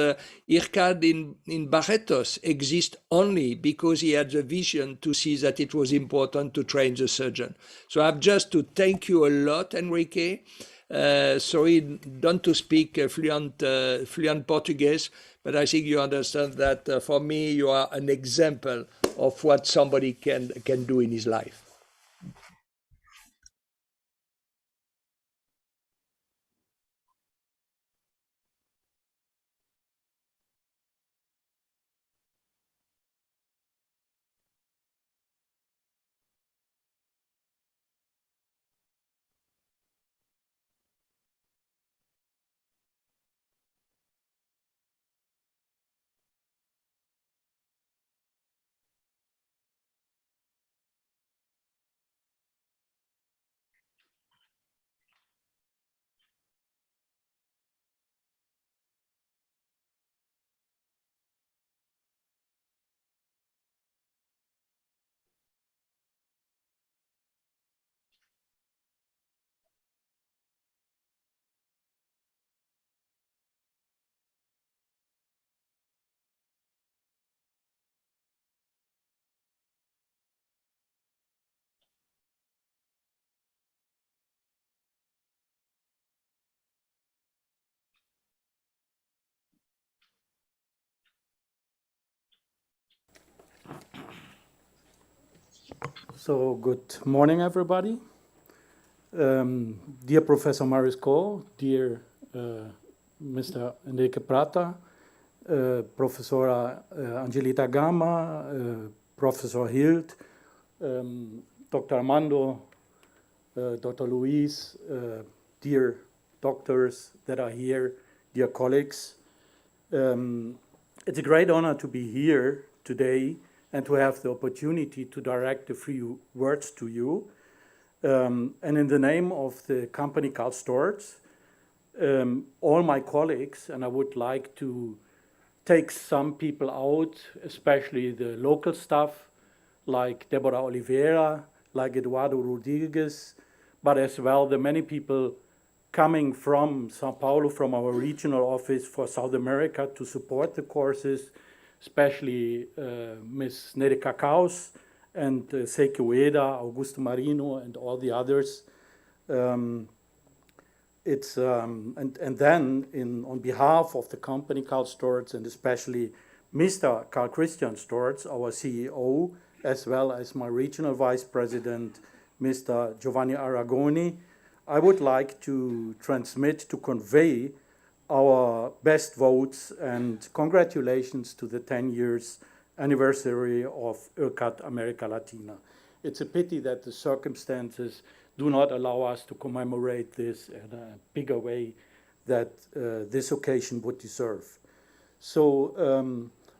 IRCAD in Barretos exists only because he had the vision to see that it was important to train the surgeon. So I have just to thank you a lot, Enrique. Sorry, don't to speak fluent Portuguese, but I think you understand that for me you are an example of what somebody can do in his life. So good morning, everybody. Dear Professor Marisco, dear Mr. Enrique Prata, Professora Angelita Gama, Professor Hild, Dr. Armando, Dr. Luis, dear doctors that are here, dear colleagues. It's a great honor to be here today and to have the opportunity to direct a few words to you. And in the name of the company Karl Storz, all my colleagues, and I would like to take some people out, especially the local staff, like Deborah Oliveira, like Eduardo Rodriguez, but as well the many people coming from Sao Paulo, from our regional office for South America to support the courses, especially Ms. Nere Cacaus and Seiki Ueda, Augusto Marino, and all the others. And then on behalf of the company Karl Storz, and especially Mr. Karl Christian Storz, our CEO, as well as my regional vice president, Mr. Giovanni Aragoni, I would like to convey our best votes and congratulations to the 10 years anniversary of IRCAD America Latina. It's a pity that the circumstances do not allow us to commemorate this in a bigger way that this occasion would deserve. So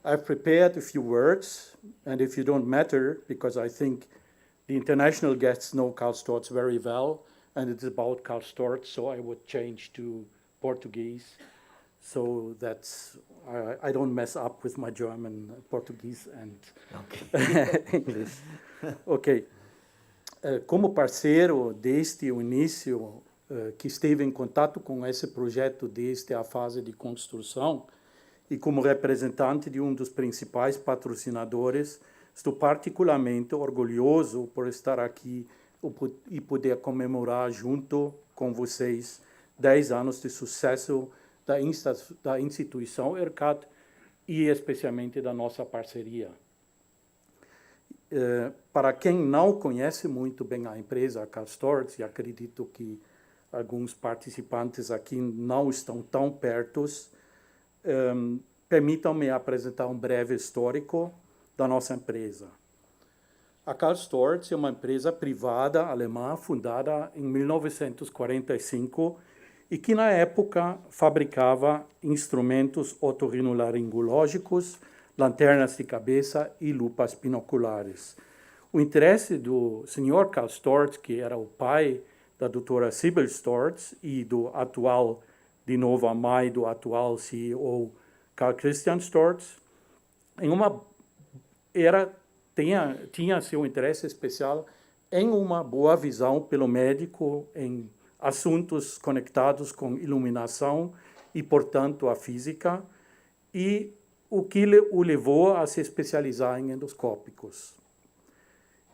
I've prepared a few words, and if you don't matter, because I think the international guests know Karl Storz very well, and it's about Karl Storz, so I would change to Portuguese. So that's, I don't mess up with my German, Portuguese, and English. Ok. Como parceiro desde o início, que esteve em contato com esse projeto desde a fase de construção, e como representante de dos principais patrocinadores, estou particularmente orgulhoso por estar aqui e poder comemorar junto com vocês 10 anos de sucesso da instituição IRCAD e especialmente da nossa parceria. Para quem não conhece muito bem a empresa Karl Storz, e acredito que alguns participantes aqui não estão tão pertos, permitam-me apresentar um breve histórico da nossa empresa. A Karl Storz é uma empresa privada alemã fundada em 1945 e que, na época, fabricava instrumentos otorrinolaringológicos, lanternas de cabeça e lupas binoculares. O interesse do Sr. Karl Storz, que era o pai da doutora Sibyl Storz e do atual, de novo a mãe do atual CEO Karl Christian Storz, tinha seu interesse especial em uma boa visão pelo médico em assuntos conectados com iluminação e, portanto, a física, e o que o levou a se especializar em endoscópicos.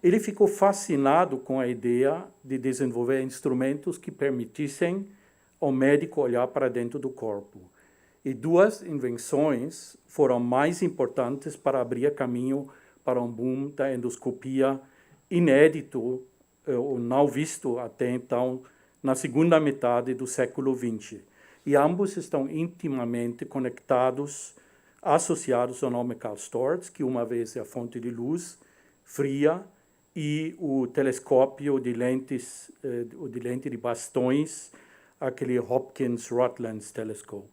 Ele ficou fascinado com a ideia de desenvolver instrumentos que permitissem ao médico olhar para dentro do corpo. E duas invenções foram mais importantes para abrir caminho para um boom da endoscopia inédito, ou não visto até então, na segunda metade do século XX. E ambos estão intimamente conectados, associados ao nome Karl Storz, que uma vez é a fonte de luz fria, e o telescópio de lentes, de lente de bastões, aquele Hopkins-Rutland Telescope.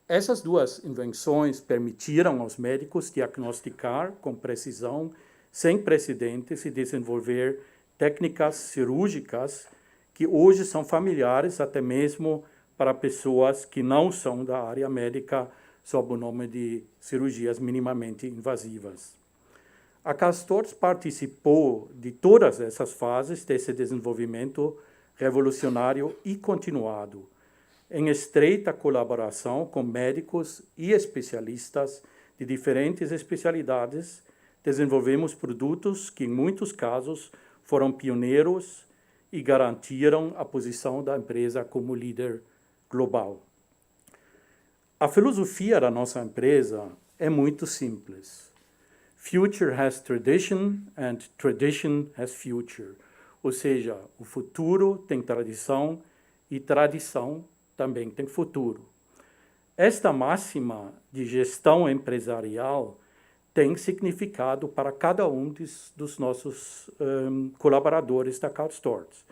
Essas duas invenções permitiram aos médicos diagnosticar com precisão sem precedentes e desenvolver técnicas cirúrgicas que hoje são familiares até mesmo para pessoas que não são da área médica sob o nome de cirurgias minimamente invasivas. A Karl Storz participou de todas essas fases desse desenvolvimento revolucionário e continuado, em estreita colaboração com médicos e especialistas de diferentes especialidades. Desenvolvemos produtos que, em muitos casos, foram pioneiros e garantiram a posição da empresa como líder global. A filosofia da nossa empresa é muito simples. Future has tradition and tradition has future. Ou seja, o futuro tem tradição e tradição também tem futuro. Esta máxima de gestão empresarial tem significado para cada um dos nossos colaboradores da CalStorts,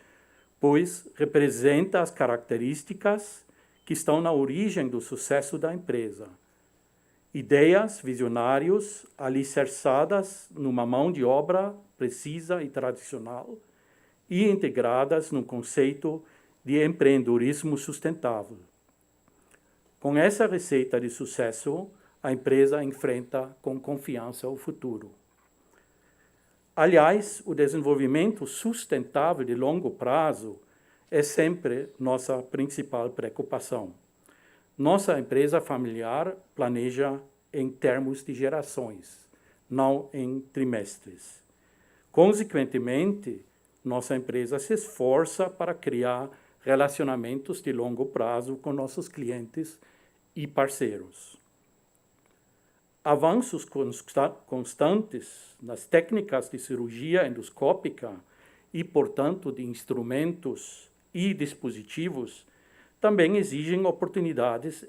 pois representa as características que estão na origem do sucesso da empresa. Ideias, visionários, alicerçadas numa mão de obra precisa e tradicional e integradas num conceito de empreendedorismo sustentável. Com essa receita de sucesso, a empresa enfrenta com confiança o futuro. Aliás, o desenvolvimento sustentável de longo prazo é sempre nossa principal preocupação. Nossa empresa familiar planeja em termos de gerações, não em trimestres. Consequentemente, nossa empresa se esforça para criar relacionamentos de longo prazo com nossos clientes e parceiros. Avanços constantes nas técnicas de cirurgia endoscópica e, portanto, de instrumentos e dispositivos também exigem oportunidades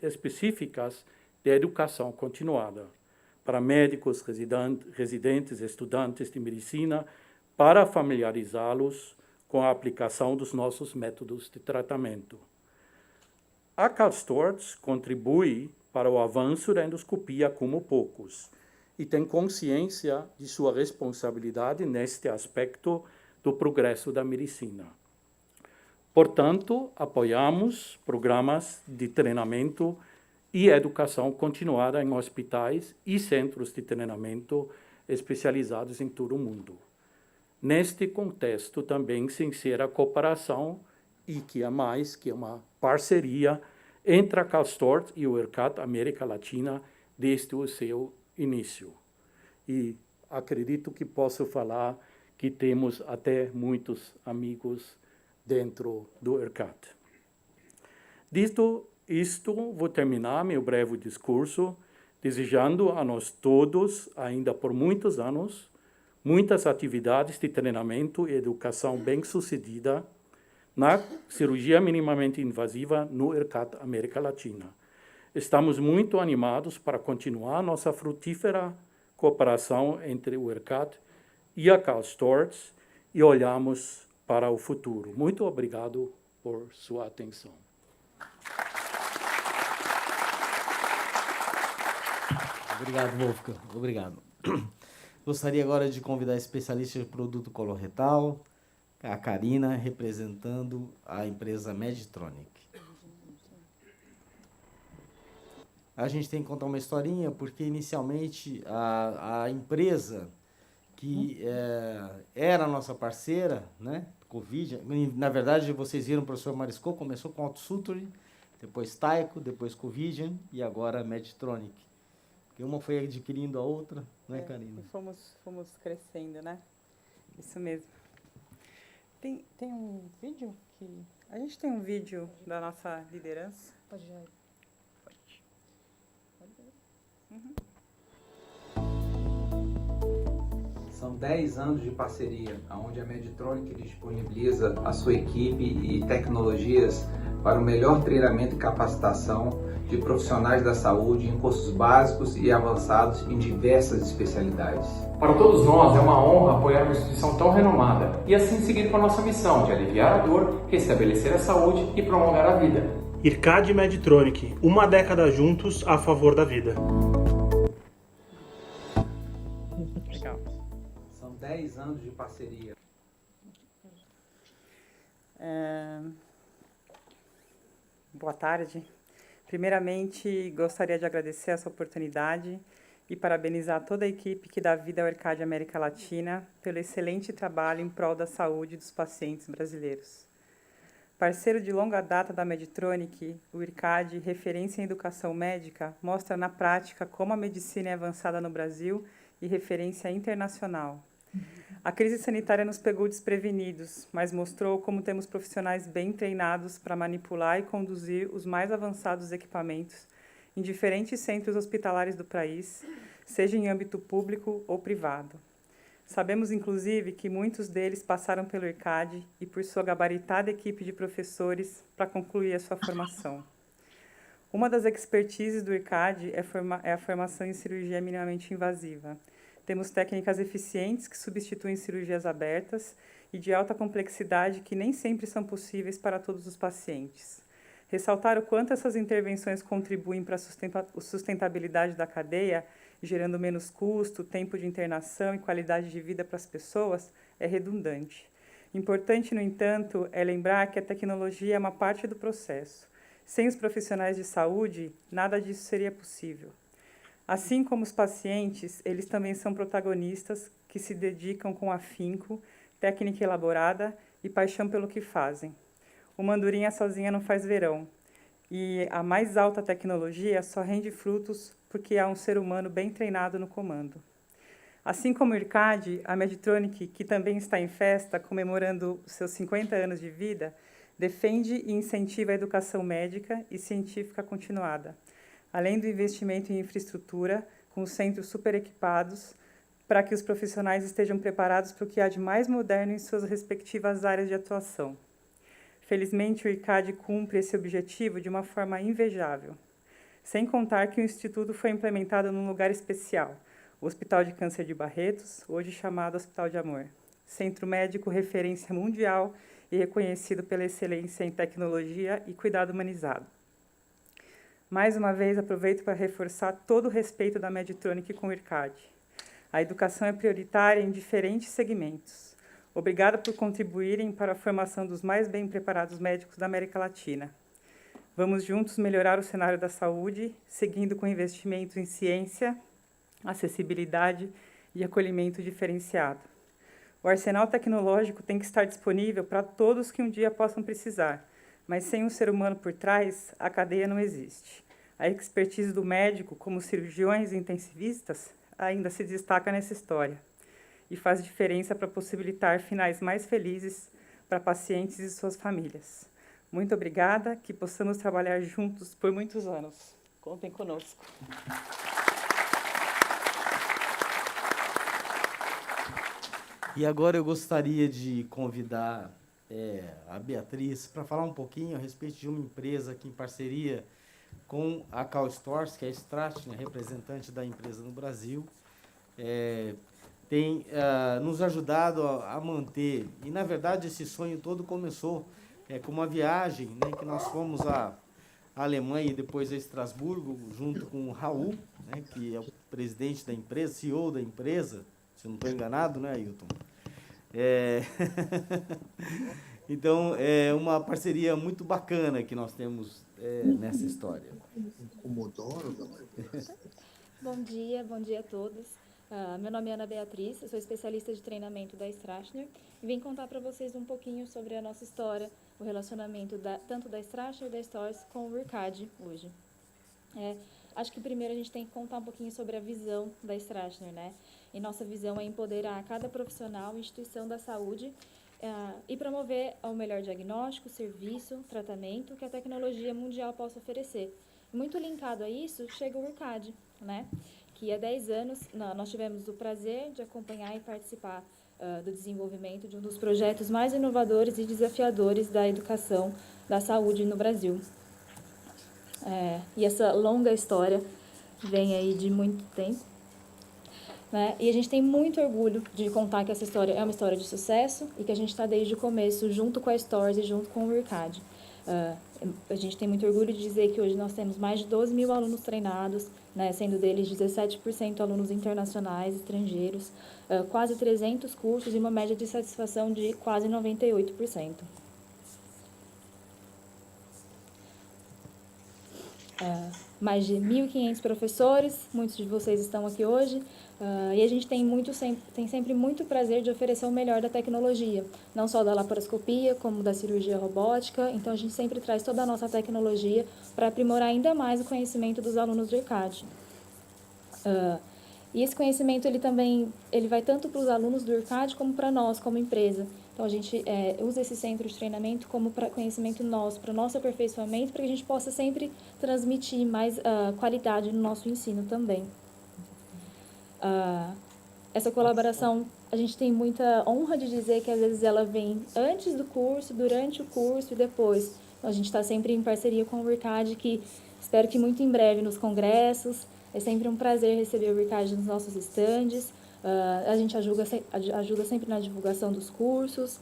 específicas de educação continuada para médicos, residentes, estudantes de medicina, para familiarizá-los com a aplicação dos nossos métodos de tratamento. A CalStorts contribui para o avanço da endoscopia como poucos e tem consciência de sua responsabilidade neste aspecto do progresso da medicina. Portanto, apoiamos programas de treinamento e educação continuada em hospitais e centros de treinamento especializados em todo o mundo. Neste contexto, também se insere a cooperação e que é mais que uma parceria entre a CalStorts e o IRCAD América Latina desde o seu início. E acredito que posso falar que temos até muitos amigos dentro do IRCAD. Dito isto, vou terminar meu breve discurso desejando a nós todos, ainda por muitos anos, muitas atividades de treinamento e educação bem-sucedida na cirurgia minimamente invasiva no IRCAD América Latina. Estamos muito animados para continuar nossa frutífera cooperação entre o IRCAD e a CalStorts e olhamos para o futuro. Muito obrigado por sua atenção. Obrigado, Wolfgang. Obrigado. Gostaria agora de convidar a especialista de produto coloretal, a Karina, representando a empresa Medtronic. A gente tem que contar uma historinha, porque inicialmente a empresa que era a nossa parceira, né, Covid, na verdade vocês viram o professor Marisco, começou com Auto-Suture, depois Tyco, depois Covid e agora Medtronic. Porque uma foi adquirindo a outra, né, Karina? E fomos crescendo, né? Isso mesmo. Tem um vídeo que... A gente tem um vídeo da nossa liderança. Pode já. Pode. Uhum. São 10 anos de parceria, onde a Medtronic disponibiliza a sua equipe e tecnologias para o melhor treinamento e capacitação de profissionais da saúde em cursos básicos e avançados em diversas especialidades. Para todos nós é uma honra apoiar uma instituição tão renomada e assim seguir com a nossa missão de aliviar a dor, restabelecer a saúde e prolongar a vida. IRCAD e Medtronic, uma década juntos a favor da vida. Legal. São 10 anos de parceria. Boa tarde. Primeiramente, gostaria de agradecer essa oportunidade e parabenizar toda a equipe que dá vida ao IRCAD América Latina pelo excelente trabalho em prol da saúde dos pacientes brasileiros. Parceiro de longa data da Medtronic, o IRCAD, referência em educação médica, mostra na prática como a medicina é avançada no Brasil e referência internacional. A crise sanitária nos pegou desprevenidos, mas mostrou como temos profissionais bem treinados para manipular e conduzir os mais avançados equipamentos em diferentes centros hospitalares do país, seja em âmbito público ou privado. Sabemos, inclusive, que muitos deles passaram pelo IRCAD e por sua gabaritada equipe de professores para concluir a sua formação. Uma das expertises do IRCAD é a formação em cirurgia minimamente invasiva. Temos técnicas eficientes que substituem cirurgias abertas e de alta complexidade que nem sempre são possíveis para todos os pacientes. Ressaltar o quanto essas intervenções contribuem para a sustentabilidade da cadeia, gerando menos custo, tempo de internação e qualidade de vida para as pessoas, é redundante. Importante, no entanto, é lembrar que a tecnologia é uma parte do processo. Sem os profissionais de saúde, nada disso seria possível. Assim como os pacientes, eles também são protagonistas que se dedicam com afinco, técnica elaborada e paixão pelo que fazem. Uma andorinha sozinha não faz verão, e a mais alta tecnologia só rende frutos porque há um ser humano bem treinado no comando. Assim como o IRCAD, a Medtronic, que também está em festa, comemorando seus 50 anos de vida, defende e incentiva a educação médica e científica continuada, além do investimento em infraestrutura, com os centros super equipados, para que os profissionais estejam preparados para o que há de mais moderno em suas respectivas áreas de atuação. Felizmente, o IRCAD cumpre esse objetivo de uma forma invejável. Sem contar que o Instituto foi implementado num lugar especial, o Hospital de Câncer de Barretos, hoje chamado Hospital de Amor. Centro médico referência mundial e reconhecido pela excelência em tecnologia e cuidado humanizado. Mais uma vez, aproveito para reforçar todo o respeito da Medtronic com o IRCAD. A educação é prioritária em diferentes segmentos. Obrigada por contribuírem para a formação dos mais bem preparados médicos da América Latina. Vamos juntos melhorar o cenário da saúde, seguindo com investimentos em ciência, acessibilidade e acolhimento diferenciado. O arsenal tecnológico tem que estar disponível para todos que um dia possam precisar, mas sem um ser humano por trás, a cadeia não existe. A expertise do médico, como cirurgiões e intensivistas, ainda se destaca nessa história e faz diferença para possibilitar finais mais felizes para pacientes e suas famílias. Muito obrigada, que possamos trabalhar juntos por muitos anos. Contem conosco. E agora eu gostaria de convidar a Beatriz para falar um pouquinho a respeito de uma empresa que, em parceria com a Cal Stores, que é a Stratner, representante da empresa no Brasil, tem nos ajudado a manter, e na verdade esse sonho todo começou com uma viagem, né, que nós fomos à Alemanha e depois a Estrasburgo, junto com o Raul, né, que é o presidente da empresa, CEO da empresa, se eu não estou enganado, né, Ailton? Então, é uma parceria muito bacana que nós temos nessa história. Bom dia a todos. Meu nome é Ana Beatriz, eu sou especialista de treinamento da Stratner e vim contar para vocês um pouquinho sobre a nossa história, o relacionamento tanto da Stratner e da Stores com o IRCAD hoje. Acho que primeiro a gente tem que contar um pouquinho sobre a visão da Stratner, né? E nossa visão é empoderar cada profissional e instituição da saúde e promover o melhor diagnóstico, serviço, tratamento que a tecnologia mundial possa oferecer. Muito linkado a isso, chega o IRCAD, né? Que há 10 anos nós tivemos o prazer de acompanhar e participar do desenvolvimento de um dos projetos mais inovadores e desafiadores da educação da saúde no Brasil. E essa longa história vem aí de muito tempo, né? E a gente tem muito orgulho de contar que essa história é uma história de sucesso e que a gente está desde o começo junto com a Stores e junto com o IRCAD. A gente tem muito orgulho de dizer que hoje nós temos mais de 12 mil alunos treinados, né, sendo deles 17% alunos internacionais, estrangeiros, quase 300 cursos e uma média de satisfação de quase 98%. Mais de 1.500 professores, muitos de vocês estão aqui hoje, e a gente tem sempre muito prazer de oferecer o melhor da tecnologia, não só da laparoscopia, como da cirurgia robótica. Então a gente sempre traz toda a nossa tecnologia para aprimorar ainda mais o conhecimento dos alunos do IRCAD. E esse conhecimento ele vai tanto para os alunos do IRCAD como para nós, como empresa. Então, a gente usa esse centro de treinamento como para conhecimento nosso, para o nosso aperfeiçoamento, para que a gente possa sempre transmitir mais qualidade no nosso ensino também. Essa colaboração, a gente tem muita honra de dizer que às vezes ela vem antes do curso, durante o curso e depois. Então, a gente está sempre em parceria com o IRCAD, que espero que muito em breve nos congressos. É sempre um prazer receber o IRCAD nos nossos estandes. A gente ajuda sempre na divulgação dos cursos.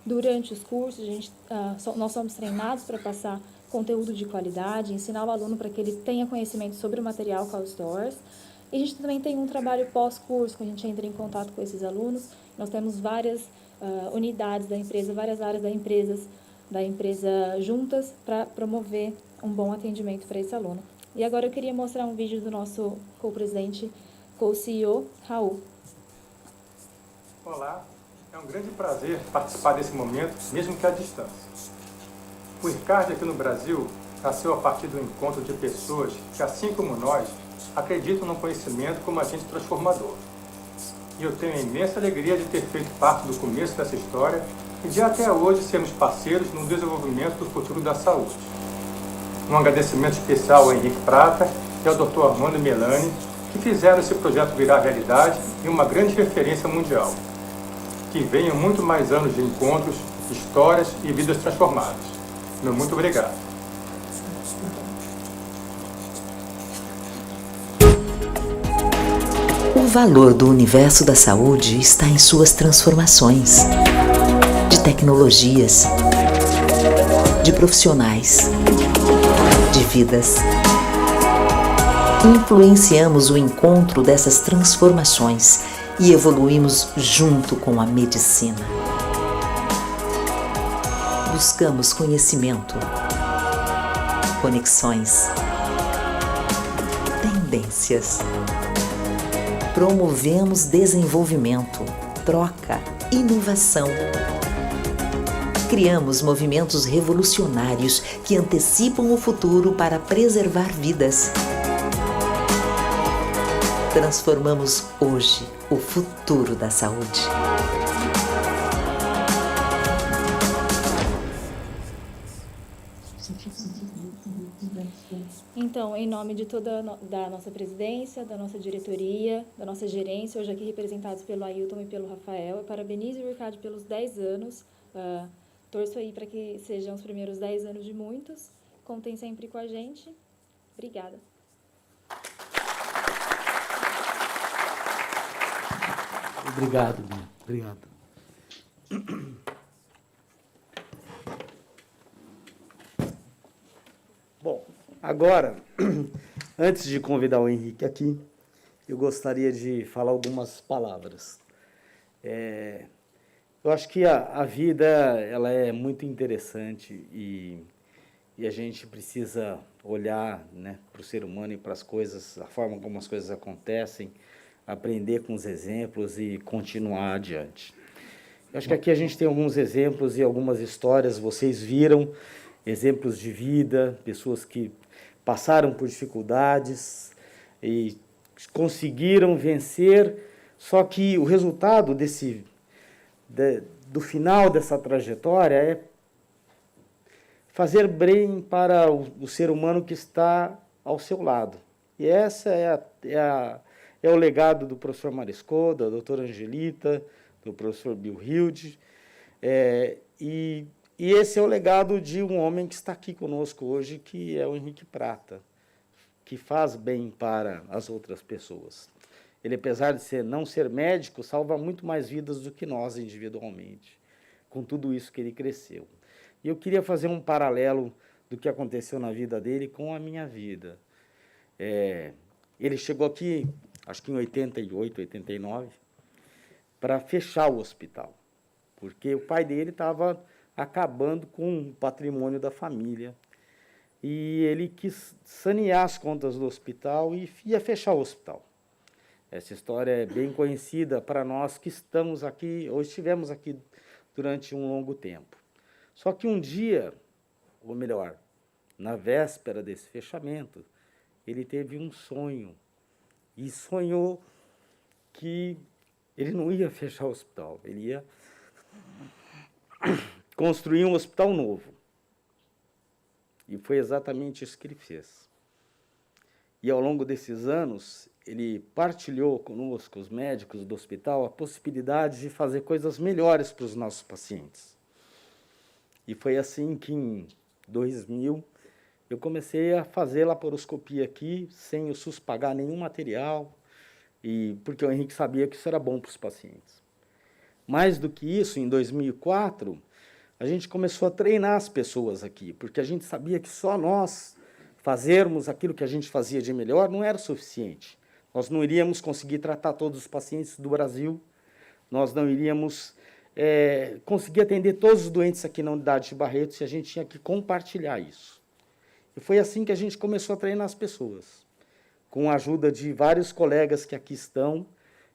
Durante os cursos, nós somos treinados para passar conteúdo de qualidade, ensinar o aluno para que ele tenha conhecimento sobre o material Call Stores. E a gente também tem um trabalho pós-curso, quando a gente entra em contato com esses alunos. Nós temos várias unidades da empresa, várias áreas da empresa juntas para promover um bom atendimento para esse aluno. E agora eu queria mostrar um vídeo do nosso co-presidente, co-CEO, Raul. Olá, é um grande prazer participar desse momento, mesmo que à distância. O IRCAD aqui no Brasil nasceu a partir do encontro de pessoas que, assim como nós, acreditam no conhecimento como agente transformador. E eu tenho a imensa alegria de ter feito parte do começo dessa história e de até hoje sermos parceiros no desenvolvimento do futuro da saúde. Um agradecimento especial ao Henrique Prata e ao Dr. Armando Melani, que fizeram esse projeto virar realidade e uma grande referência mundial. Que venham muito mais anos de encontros, histórias e vidas transformadas. Meu muito obrigado. O valor do universo da saúde está em suas transformações, de tecnologias, de profissionais, de vidas. Influenciamos o encontro dessas transformações e evoluímos junto com a medicina. Buscamos conhecimento, conexões, tendências. Promovemos desenvolvimento, troca, inovação. Criamos movimentos revolucionários que antecipam o futuro para preservar vidas. Transformamos hoje o futuro da saúde. Então, em nome de toda da nossa presidência, da nossa diretoria, da nossa gerência, hoje aqui representados pelo Ailton e pelo Rafael, eu parabenizo o IRCAD pelos 10 anos, torço aí para que sejam os primeiros 10 anos de muitos, contem sempre com a gente. Obrigada. Obrigado, Bia. Obrigado. Bom, agora, antes de convidar o Henrique aqui, eu gostaria de falar algumas palavras. Eu acho que a vida ela é muito interessante e a gente precisa olhar, né, para o ser humano e para as coisas, a forma como as coisas acontecem, aprender com os exemplos e continuar adiante. Eu acho que aqui a gente tem alguns exemplos e algumas histórias, vocês viram exemplos de vida, pessoas que passaram por dificuldades e conseguiram vencer, só que o resultado do final dessa trajetória é fazer bem para o ser humano que está ao seu lado. E essa é o legado do professor Marisco, da doutora Angelita, do professor Bill Hilde, e esse é o legado de um homem que está aqui conosco hoje, que é o Henrique Prata, que faz bem para as outras pessoas. Ele, apesar de não ser médico, salva muito mais vidas do que nós individualmente, com tudo isso que ele cresceu. E eu queria fazer um paralelo do que aconteceu na vida dele com a minha vida. Ele chegou aqui, acho que em 88, 89, para fechar o hospital, porque o pai dele estava acabando com o patrimônio da família. E ele quis sanear as contas do hospital e ia fechar o hospital. Essa história é bem conhecida para nós que estamos aqui, ou estivemos aqui durante um longo tempo. Só que um dia, ou melhor, na véspera desse fechamento, ele teve um sonho. E sonhou que ele não ia fechar o hospital, ele ia construir um hospital novo. E foi exatamente isso que ele fez. E ao longo desses anos, ele partilhou conosco, os médicos do hospital, a possibilidade de fazer coisas melhores para os nossos pacientes. E foi assim que, em 2000, eu comecei a fazer laparoscopia aqui, sem o SUS pagar nenhum material, porque o Henrique sabia que isso era bom para os pacientes. Mais do que isso, em 2004, a gente começou a treinar as pessoas aqui, porque a gente sabia que só nós fazermos aquilo que a gente fazia de melhor não era suficiente. Nós não iríamos conseguir tratar todos os pacientes do Brasil, nós não iríamos conseguir atender todos os doentes aqui na unidade de Barretos, e a gente tinha que compartilhar isso. E foi assim que a gente começou a treinar as pessoas, com a ajuda de vários colegas que aqui estão,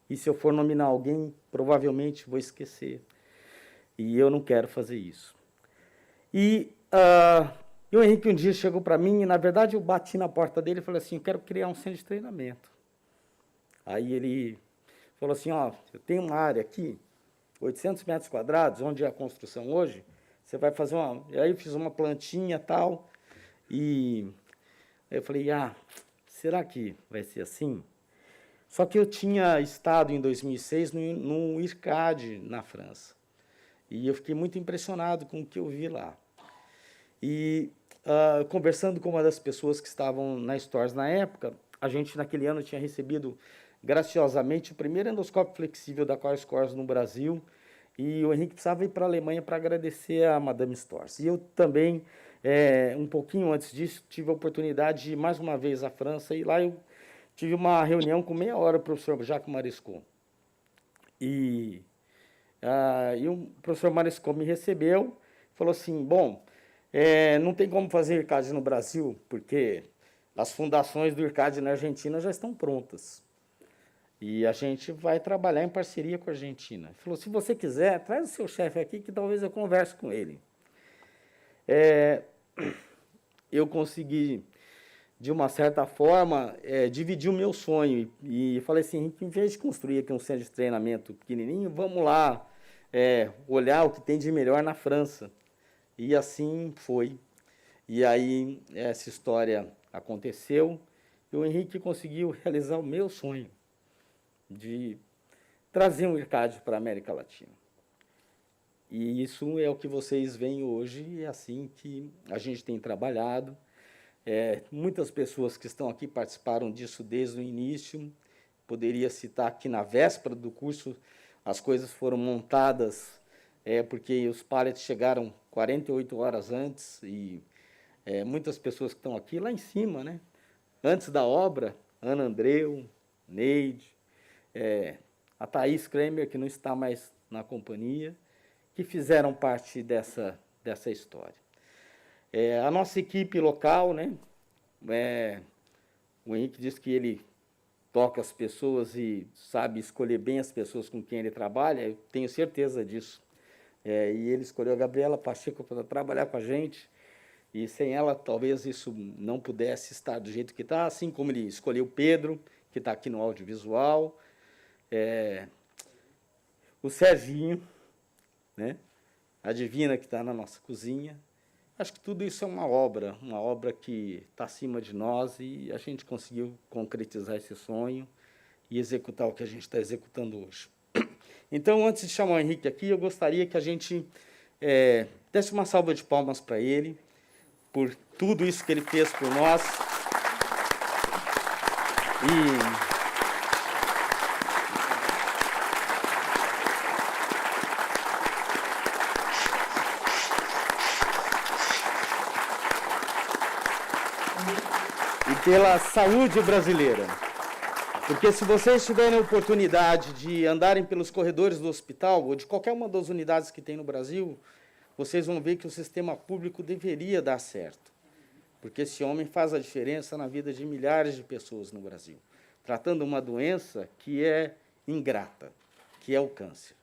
e se eu for nominar alguém, provavelmente vou esquecer. E eu não quero fazer isso. E o Henrique um dia chegou para mim, e, na verdade, eu bati na porta dele e falei assim, eu quero criar um centro de treinamento. Aí ele falou assim, ó, eu tenho uma área aqui, 800 metros quadrados, onde é a construção hoje, você vai fazer uma... E aí eu fiz uma plantinha e tal, e aí eu falei, será que vai ser assim? Só que eu tinha estado, em 2006, no IRCAD, na França. E eu fiquei muito impressionado com o que eu vi lá. E, conversando com uma das pessoas que estavam na Stores na época, a gente, naquele ano, tinha recebido, graciosamente, o primeiro endoscópio flexível da Qual Scores no Brasil, e o Henrique precisava ir para a Alemanha para agradecer a Madame Stores. E eu também, um pouquinho antes disso, tive a oportunidade de ir mais uma vez à França, e lá eu tive uma reunião com meia hora com o professor Jacques Marescot. E o professor Marescot me recebeu, falou assim, bom, não tem como fazer IRCAD no Brasil, porque as fundações do IRCAD na Argentina já estão prontas. E a gente vai trabalhar em parceria com a Argentina. Ele falou, se você quiser, traz o seu chefe aqui, que talvez eu converse com ele. Eu consegui, de uma certa forma, dividir o meu sonho. E falei assim, em vez de construir aqui um centro de treinamento pequenininho, vamos lá olhar o que tem de melhor na França. E assim foi. E aí essa história aconteceu, e o Henrique conseguiu realizar o meu sonho de trazer um IRCAD para a América Latina. E isso é o que vocês veem hoje, e é assim que a gente tem trabalhado. Muitas pessoas que estão aqui participaram disso desde o início. Poderia citar que, na véspera do curso, as coisas foram montadas, porque os pallets chegaram 48 horas antes, e muitas pessoas que estão aqui lá em cima, né? Antes da obra, Ana Andreu, Neide, a Thaís Kramer, que não está mais na companhia, que fizeram parte dessa história. A nossa equipe local, né? O Henrique diz que ele toca as pessoas e sabe escolher bem as pessoas com quem ele trabalha, eu tenho certeza disso. E ele escolheu a Gabriela Pacheco para trabalhar com a gente, e sem ela talvez isso não pudesse estar do jeito que está, assim como ele escolheu o Pedro, que está aqui no audiovisual, o Serginho, né? A Divina, que está na nossa cozinha. Acho que tudo isso é uma obra que está acima de nós, e a gente conseguiu concretizar esse sonho e executar o que a gente está executando hoje. Então, antes de chamar o Henrique aqui, eu gostaria que a gente desse uma salva de palmas para ele, por tudo isso que ele fez por nós. E pela saúde brasileira. Porque se vocês tiverem a oportunidade de andarem pelos corredores do hospital, ou de qualquer uma das unidades que tem no Brasil, vocês vão ver que o sistema público deveria dar certo. Porque esse homem faz a diferença na vida de milhares de pessoas no Brasil, tratando uma doença que é ingrata, que é o câncer.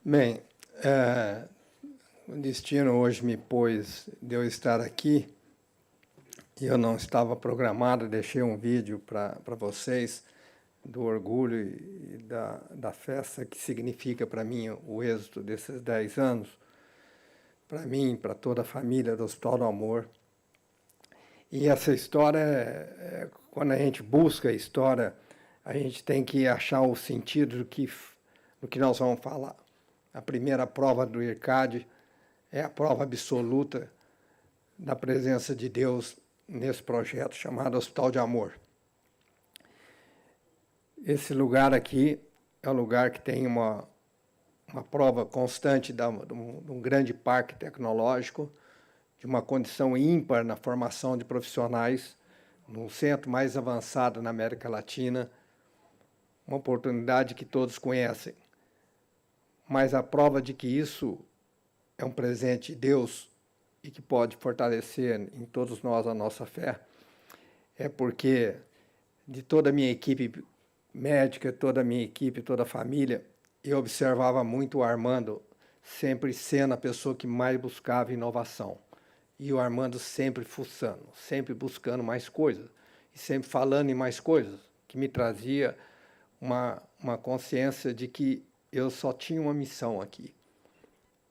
Bem, o destino hoje me pôs de eu estar aqui. Eu não estava programado, deixei um vídeo para vocês do orgulho e da festa que significa para mim o êxito desses 10 anos, para mim, para toda a família do Hospital do Amor. E essa história, quando a gente busca a história, a gente tem que achar o sentido do que nós vamos falar. A primeira prova do IRCAD é a prova absoluta da presença de Deus nesse projeto chamado Hospital de Amor. Esse lugar aqui é um lugar que tem uma prova constante de um grande parque tecnológico, de uma condição ímpar na formação de profissionais, no centro mais avançado na América Latina, uma oportunidade que todos conhecem. Mas a prova de que isso é um presente de Deus e que pode fortalecer em todos nós a nossa fé, é porque de toda a minha equipe médica, toda a minha equipe, toda a família, eu observava muito o Armando sempre sendo a pessoa que mais buscava inovação. E o Armando sempre fuçando, sempre buscando mais coisas, e sempre falando em mais coisas, que me trazia uma consciência de que eu só tinha uma missão aqui,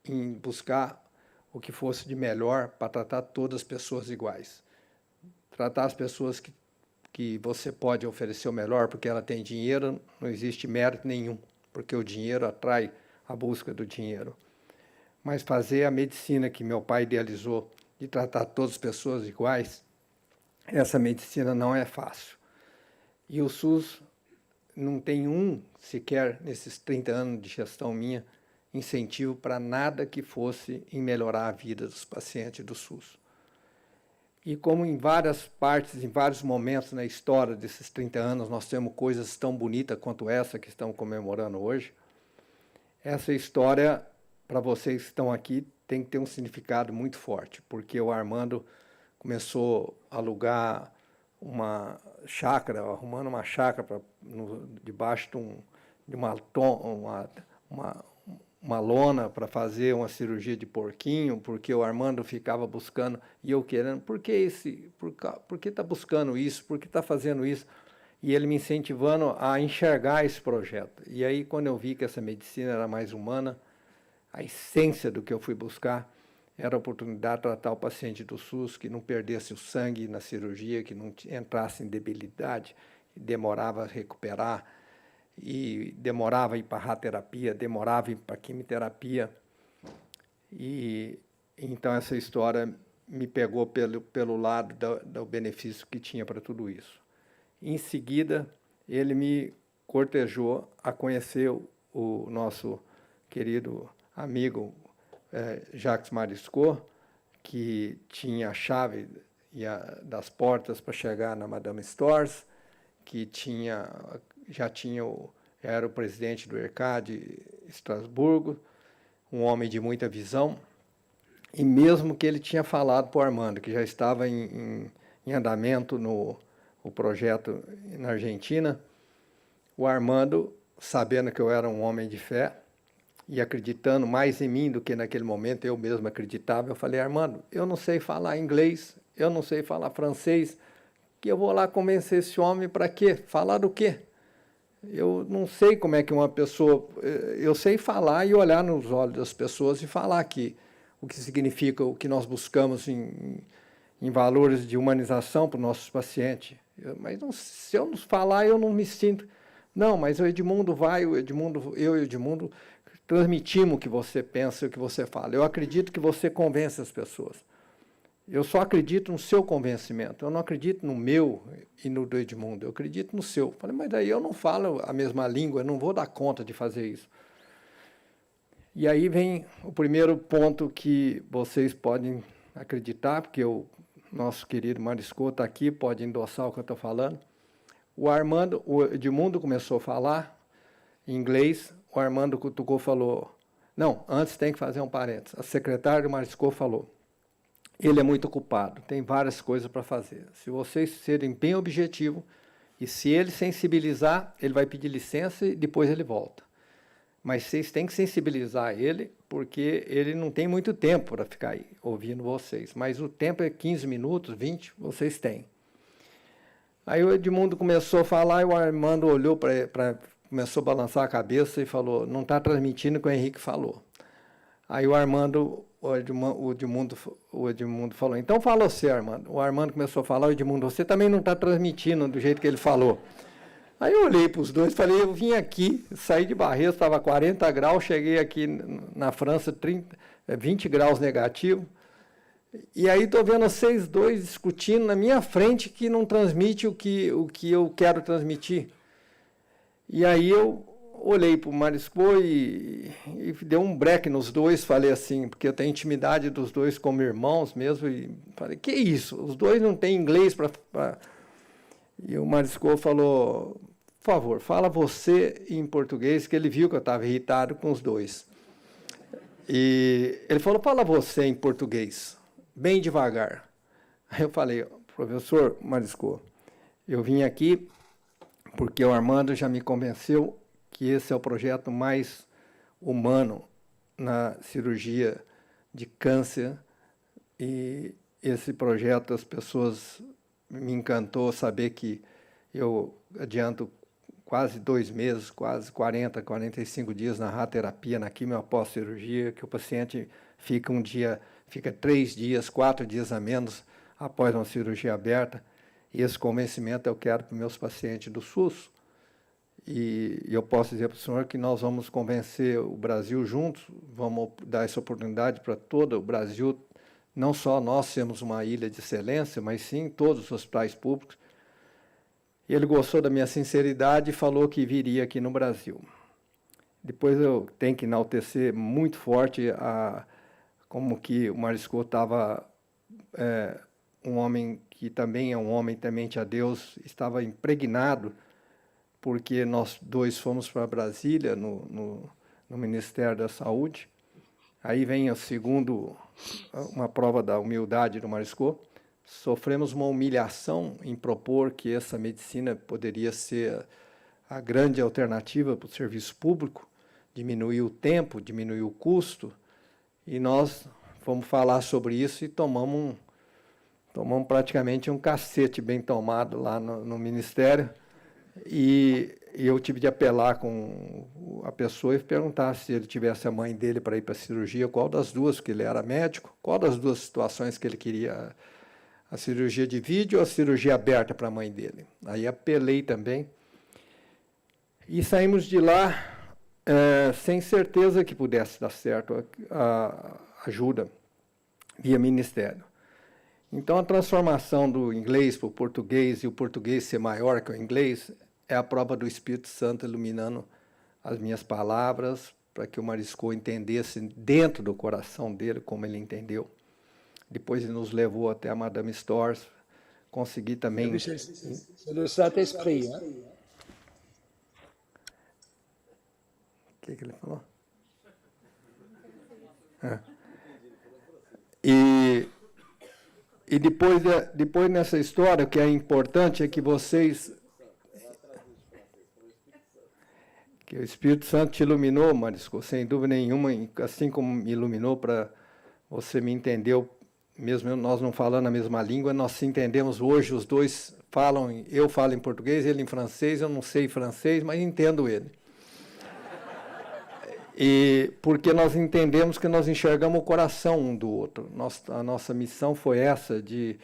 em buscar o que fosse de melhor para tratar todas as pessoas iguais. Tratar as pessoas que você pode oferecer o melhor porque ela tem dinheiro, não existe mérito nenhum, porque o dinheiro atrai a busca do dinheiro. Mas fazer a medicina que meu pai idealizou, de tratar todas as pessoas iguais, essa medicina não é fácil. E o SUS não tem sequer, nesses 30 anos de gestão minha, incentivo para nada que fosse em melhorar a vida dos pacientes do SUS. E como em várias partes, em vários momentos na história desses 30 anos, nós temos coisas tão bonitas quanto essa que estamos comemorando hoje, essa história, para vocês que estão aqui, tem que ter um significado muito forte, porque o Armando começou a alugar uma chácara, arrumando uma chácara debaixo de uma lona para fazer uma cirurgia de porquinho, porque o Armando ficava buscando, e eu querendo, por que está buscando isso, por que está fazendo isso? E ele me incentivando a enxergar esse projeto. E aí, quando eu vi que essa medicina era mais humana, a essência do que eu fui buscar era a oportunidade de tratar o paciente do SUS, que não perdesse o sangue na cirurgia, que não entrasse em debilidade, demorava a recuperar, e demorava a ir para a radioterapia, demorava a ir para a quimioterapia. E então essa história me pegou pelo lado do benefício que tinha para tudo isso. Em seguida, ele me cortejou a conhecer o nosso querido amigo Jacques Mariscot, que tinha a chave das portas para chegar na Madame Stores, que era o presidente do IRCAD Estrasburgo, um homem de muita visão, e mesmo que ele tinha falado para o Armando, que já estava em andamento o projeto na Argentina, o Armando, sabendo que eu era um homem de fé, e acreditando mais em mim do que naquele momento eu mesmo acreditava, eu falei, Armando, eu não sei falar inglês, eu não sei falar francês, que eu vou lá convencer esse homem para quê? Falar do quê? Eu não sei como é que uma pessoa... Eu sei falar e olhar nos olhos das pessoas e falar o que significa, o que nós buscamos em valores de humanização para os nossos pacientes. Mas se eu não falar, eu não me sinto... Não, mas o Edmundo vai, eu e o Edmundo transmitimos o que você pensa e o que você fala. Eu acredito que você convence as pessoas. Eu só acredito no seu convencimento. Eu não acredito no meu e no do Edmundo. Eu acredito no seu. Falei, mas daí eu não falo a mesma língua, eu não vou dar conta de fazer isso. E aí vem o primeiro ponto que vocês podem acreditar, porque o nosso querido Mariscot está aqui, pode endossar o que eu estou falando. O Edmundo começou a falar em inglês, o Armando cutucou e falou, não, antes tem que fazer um parênteses. A secretária do Mariscot falou, ele é muito ocupado, tem várias coisas para fazer. Se vocês serem bem objetivos, e se ele sensibilizar, ele vai pedir licença e depois ele volta. Mas vocês têm que sensibilizar ele, porque ele não tem muito tempo para ficar aí ouvindo vocês. Mas o tempo é 15 minutos, 20, vocês têm. Aí o Edmundo começou a falar e o Armando olhou começou a balançar a cabeça e falou, não está transmitindo o que o Henrique falou. Aí o Edmundo falou, então fala você, Armando. O Armando começou a falar, o Edmundo, você também não está transmitindo do jeito que ele falou. Aí eu olhei para os dois e falei, eu vim aqui, saí de Barretos, estava 40 graus, cheguei aqui na França, 20 graus negativo, e aí estou vendo vocês dois discutindo na minha frente que não transmite o que eu quero transmitir. E aí eu olhei para o Marisco e deu um break nos dois, falei assim, porque eu tenho intimidade dos dois como irmãos mesmo, e falei, que isso? Os dois não têm inglês para... E o Marisco falou, por favor, fala você em português, que ele viu que eu estava irritado com os dois. E ele falou, fala você em português, bem devagar. Aí eu falei, professor Marisco, eu vim aqui porque o Armando já me convenceu que esse é o projeto mais humano na cirurgia de câncer, e esse projeto as pessoas me encantou saber que eu adianto quase 2 meses, quase 40, 45 dias na radioterapia, na quimio após cirurgia, que o paciente fica 3 dias, 4 dias a menos após uma cirurgia aberta. E esse convencimento eu quero para os meus pacientes do SUS. E eu posso dizer para o senhor que nós vamos convencer o Brasil juntos, vamos dar essa oportunidade para todo o Brasil, não só nós temos uma ilha de excelência, mas sim todos os hospitais públicos. Ele gostou da minha sinceridade e falou que viria aqui no Brasil. Depois eu tenho que enaltecer muito forte como que o Marisco estava, um homem que também é um homem temente a Deus, estava impregnado, porque nós dois fomos para Brasília, no Ministério da Saúde. Aí vem uma prova da humildade do Marisco. Sofremos uma humilhação em propor que essa medicina poderia ser a grande alternativa para o serviço público, diminuir o tempo, diminuir o custo, e nós fomos falar sobre isso e tomamos praticamente um cacete bem tomado lá no Ministério, e eu tive de apelar com a pessoa e perguntar se ele tivesse a mãe dele para ir para a cirurgia, qual das duas, porque ele era médico, qual das duas situações que ele queria, a cirurgia de vídeo ou a cirurgia aberta para a mãe dele. Aí apelei também. E saímos de lá sem certeza que pudesse dar certo a ajuda via Ministério. Então, a transformação do inglês para o português e o português ser maior que o inglês é a prova do Espírito Santo iluminando as minhas palavras para que o Marisco entendesse dentro do coração dele como ele entendeu. Depois ele nos levou até a Madame Stores, consegui também... C'est le Saint-Esprit, hein? O que ele falou? E depois nessa história, o que é importante é que vocês... Que o Espírito Santo te iluminou, Marisco, sem dúvida nenhuma, assim como me iluminou para você me entendeu, mesmo nós não falando a mesma língua, nós se entendemos hoje, os dois falam, eu falo em português, ele em francês, eu não sei francês, mas entendo ele. E porque nós entendemos que nós enxergamos o coração um do outro. A nossa missão foi essa, de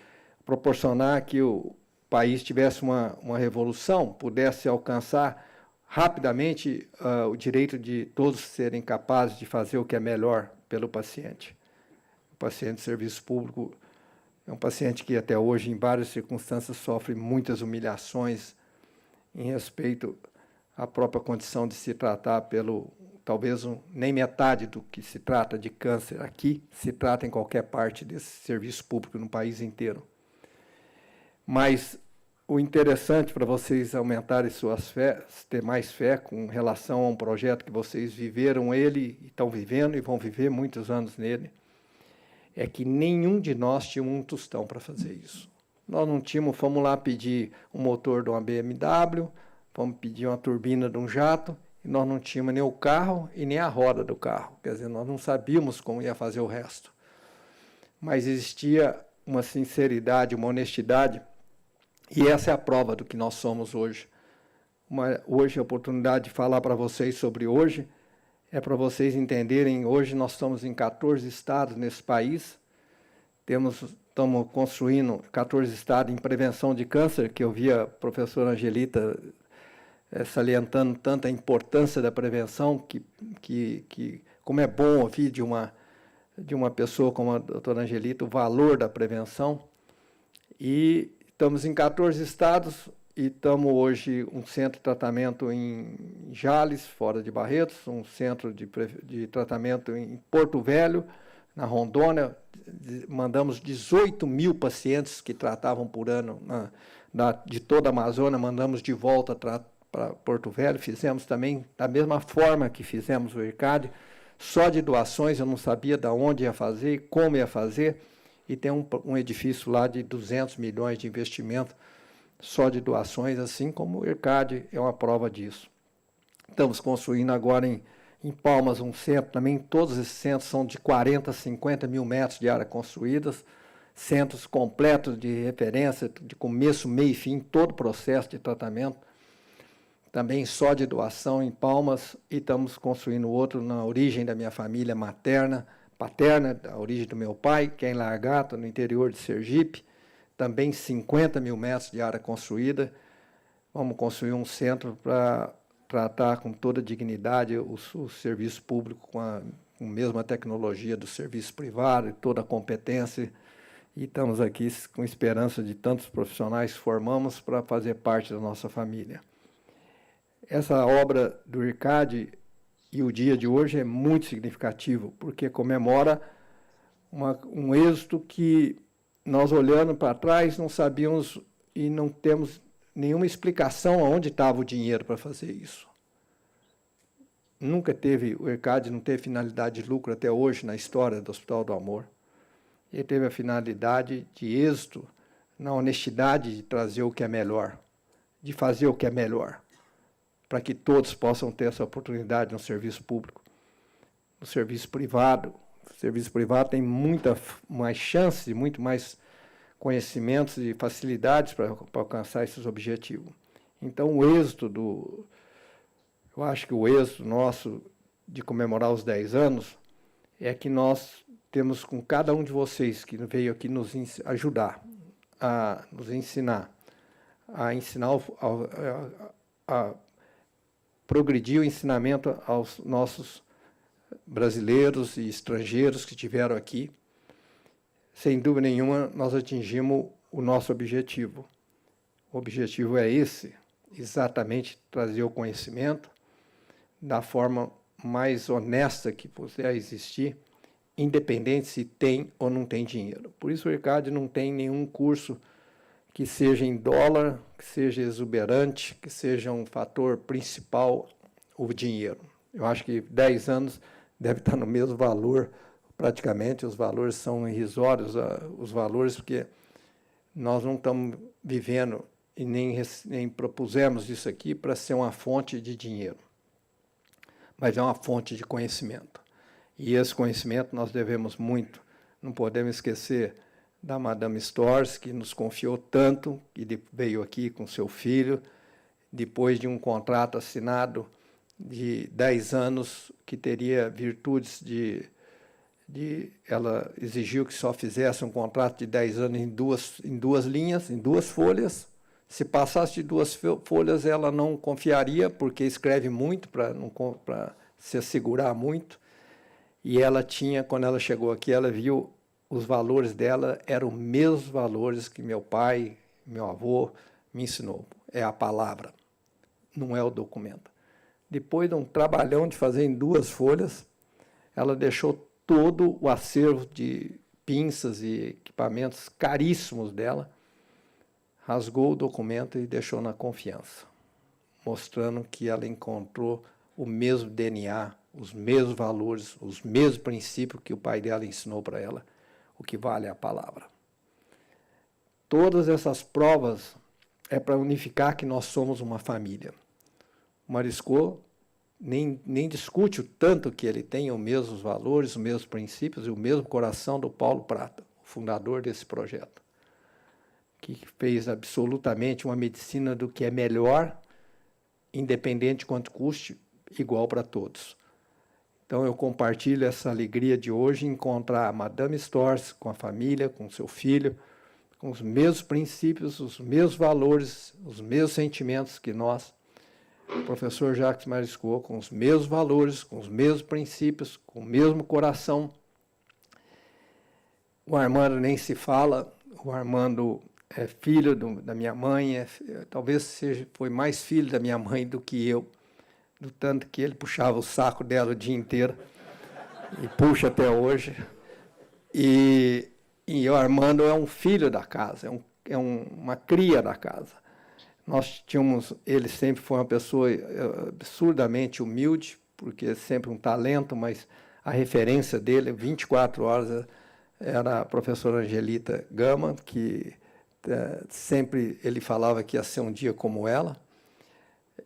proporcionar que o país tivesse uma revolução, pudesse alcançar rapidamente o direito de todos serem capazes de fazer o que é melhor pelo paciente. O paciente de serviço público é um paciente que até hoje, em várias circunstâncias, sofre muitas humilhações em respeito à própria condição de se tratar pelo... Talvez nem metade do que se trata de câncer aqui se trata em qualquer parte desse serviço público no país inteiro. Mas o interessante para vocês aumentarem suas fés, ter mais fé com relação a um projeto que vocês viveram ele, estão vivendo e vão viver muitos anos nele, é que nenhum de nós tinha um tostão para fazer isso. Nós não tínhamos, fomos lá pedir um motor de uma BMW, fomos pedir uma turbina de um jato, e nós não tínhamos nem o carro e nem a roda do carro. Quer dizer, nós não sabíamos como ia fazer o resto. Mas existia uma sinceridade, uma honestidade E essa é a prova do que nós somos hoje. Hoje, a oportunidade de falar para vocês sobre hoje é para vocês entenderem, hoje nós estamos em 14 estados nesse país, estamos construindo 14 estados em prevenção de câncer, que eu vi a professora Angelita salientando tanto a importância da prevenção, que como é bom ouvir de uma pessoa como a doutora Angelita o valor da prevenção. E estamos em 14 estados e estamos hoje um centro de tratamento em Jales, fora de Barretos, um centro de tratamento em Porto Velho, na Rondônia. Mandamos 18 mil pacientes que tratavam por ano de toda a Amazônia, mandamos de volta para Porto Velho. Fizemos também da mesma forma que fizemos o IRCAD, só de doações. Eu não sabia de onde ia fazer e como ia fazer, e tem um edifício lá de 200 milhões de investimento só de doações, assim como o IRCAD é uma prova disso. Estamos construindo agora em Palmas um centro também. Todos esses centros são de 40 a 50 mil metros de área construídas, centros completos de referência, de começo, meio e fim, todo o processo de tratamento, também só de doação em Palmas, e estamos construindo outro na origem da minha família paterna, da origem do meu pai, que é em Largata, no interior de Sergipe, também 50 mil metros de área construída. Vamos construir um centro para tratar com toda dignidade o serviço público com a mesma tecnologia do serviço privado e toda a competência. E estamos aqui com esperança de tantos profissionais que formamos para fazer parte da nossa família. Essa obra do IRCAD e o dia de hoje é muito significativo, porque comemora um êxito que nós, olhando para trás, não sabíamos e não temos nenhuma explicação aonde estava o dinheiro para fazer isso. Nunca teve, o IRCAD não teve finalidade de lucro até hoje na história do Hospital do Amor. Ele teve a finalidade de êxito na honestidade de trazer o que é melhor, de fazer o que é melhor, para que todos possam ter essa oportunidade no serviço público. No serviço privado, o serviço privado tem muita mais chance, muito mais conhecimentos e facilidades para alcançar esses objetivos. Então, eu acho que o êxito nosso de comemorar os 10 anos é que nós temos com cada um de vocês que veio aqui nos ajudar, a nos ensinar, a progredir o ensinamento aos nossos brasileiros e estrangeiros que estiveram aqui. Sem dúvida nenhuma, nós atingimos o nosso objetivo. O objetivo é esse, exatamente trazer o conhecimento da forma mais honesta que puder existir, independente se tem ou não tem dinheiro. Por isso o IRCAD não tem nenhum curso que seja em dólar, que seja exuberante, que seja um fator principal o dinheiro. Eu acho que 10 anos deve estar no mesmo valor, praticamente. Os valores são irrisórios, os valores, porque nós não estamos vivendo e nem propusemos isso aqui para ser uma fonte de dinheiro, mas é uma fonte de conhecimento. E esse conhecimento nós devemos muito. Não podemos esquecer da Madame Storrs, que nos confiou tanto, que veio aqui com seu filho, depois de um contrato assinado de 10 anos, que teria virtudes ela exigiu que só fizesse um contrato de 10 anos em duas linhas, em 2 folhas. Se passasse de 2 folhas, ela não confiaria, porque escreve muito para se assegurar muito. E ela tinha, quando ela chegou aqui, ela viu os valores dela, eram os mesmos valores que meu pai, meu avô me ensinou. É a palavra, não é o documento. Depois de um trabalhão de fazer em 2 folhas, ela deixou todo o acervo de pinças e equipamentos caríssimos dela, rasgou o documento e deixou na confiança, mostrando que ela encontrou o mesmo DNA, os mesmos valores, os mesmos princípios que o pai dela ensinou para ela, o que vale é a palavra. Todas essas provas é para unificar que nós somos uma família. O Marisco nem discute o tanto que ele tem os mesmos valores, os mesmos princípios e o mesmo coração do Paulo Prata, o fundador desse projeto, que fez absolutamente uma medicina do que é melhor, independente de quanto custe, igual para todos. Então, eu compartilho essa alegria de hoje encontrar a Madame Storrs com a família, com seu filho, com os mesmos princípios, os mesmos valores, os mesmos sentimentos que nós. O professor Jacques Marisco, com os mesmos valores, com os mesmos princípios, com o mesmo coração. O Armando nem se fala, o Armando é filho da minha mãe, talvez foi mais filho da minha mãe do que eu, do tanto que ele puxava o saco dela o dia inteiro, e puxa até hoje. E o Armando é um filho da casa, uma cria da casa. Ele sempre foi uma pessoa absurdamente humilde, porque é sempre um talento, mas a referência dele, 24 horas, era a professora Angelita Gama, que sempre ele falava que ia ser um dia como ela.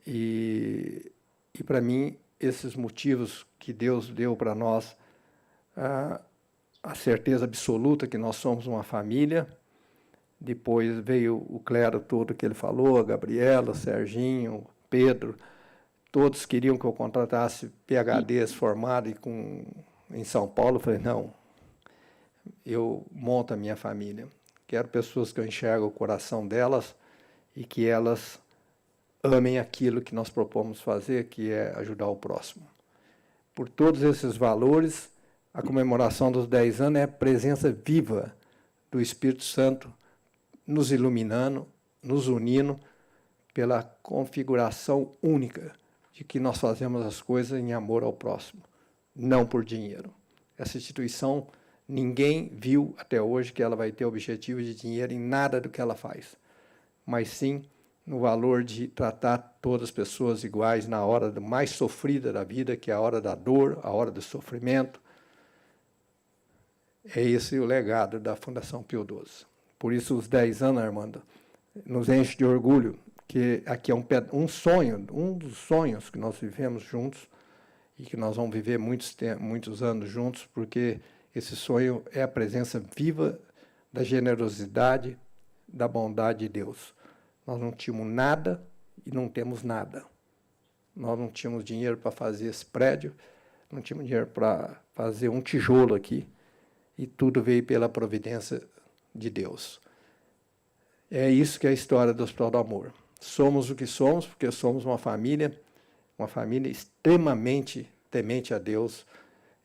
E para mim, esses motivos que Deus deu para nós, a certeza absoluta que nós somos uma família. Depois veio o clero todo que ele falou, a Gabriela, o Serginho, Pedro, todos queriam que eu contratasse PhDs formados em São Paulo. Eu falei, não, eu monto a minha família. Quero pessoas que eu enxergo o coração delas e que elas amem aquilo que nós propomos fazer, que é ajudar o próximo. Por todos esses valores, a comemoração dos 10 anos é a presença viva do Espírito Santo nos iluminando, nos unindo pela configuração única de que nós fazemos as coisas em amor ao próximo, não por dinheiro. Essa instituição, ninguém viu até hoje que ela vai ter objetivo de dinheiro em nada do que ela faz, mas sim no valor de tratar todas as pessoas iguais na hora mais sofrida da vida, que é a hora da dor, a hora do sofrimento. É esse o legado da Fundação Pio XII. Por isso, os 10 anos, Armando, nos enche de orgulho, que aqui é um sonho, um dos sonhos que nós vivemos juntos e que nós vamos viver muitos anos juntos, porque esse sonho é a presença viva da generosidade, da bondade de Deus. Nós não tínhamos nada e não temos nada. Nós não tínhamos dinheiro para fazer esse prédio, não tínhamos dinheiro para fazer um tijolo aqui, e tudo veio pela providência de Deus. É isso que é a história do Hospital do Amor. Somos o que somos, porque somos uma família extremamente temente a Deus,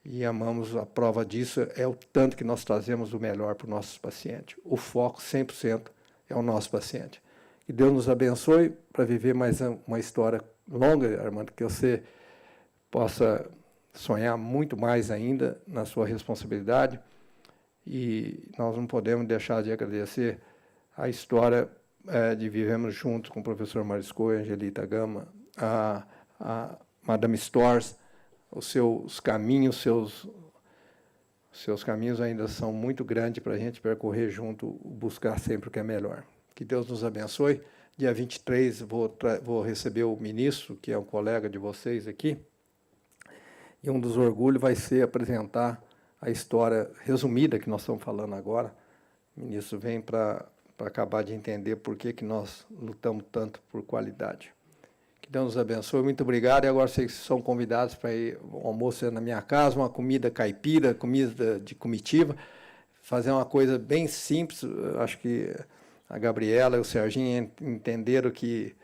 e amamos. A prova disso é o tanto que nós trazemos o melhor para os nossos pacientes. O foco 100% é o nosso paciente. Que Deus nos abençoe para viver mais uma história longa, Armando, que você possa sonhar muito mais ainda na sua responsabilidade. E nós não podemos deixar de agradecer a história de vivemos juntos com o professor Marisco e a Angelita Gama, a Madame Storrs. Os seus caminhos, seus caminhos ainda são muito grandes para a gente percorrer junto, buscar sempre o que é melhor. Que Deus nos abençoe. Dia 23 vou receber o ministro, que é um colega de vocês aqui, e um dos orgulhos vai ser apresentar a história resumida que nós estamos falando agora. O ministro vem para acabar de entender por que nós lutamos tanto por qualidade. Que Deus nos abençoe, muito obrigado. E agora vocês são convidados para ir ao almoço na minha casa, uma comida caipira, comida de comitiva, fazer uma coisa bem simples. Acho que a Gabriela e o Serginho entenderam que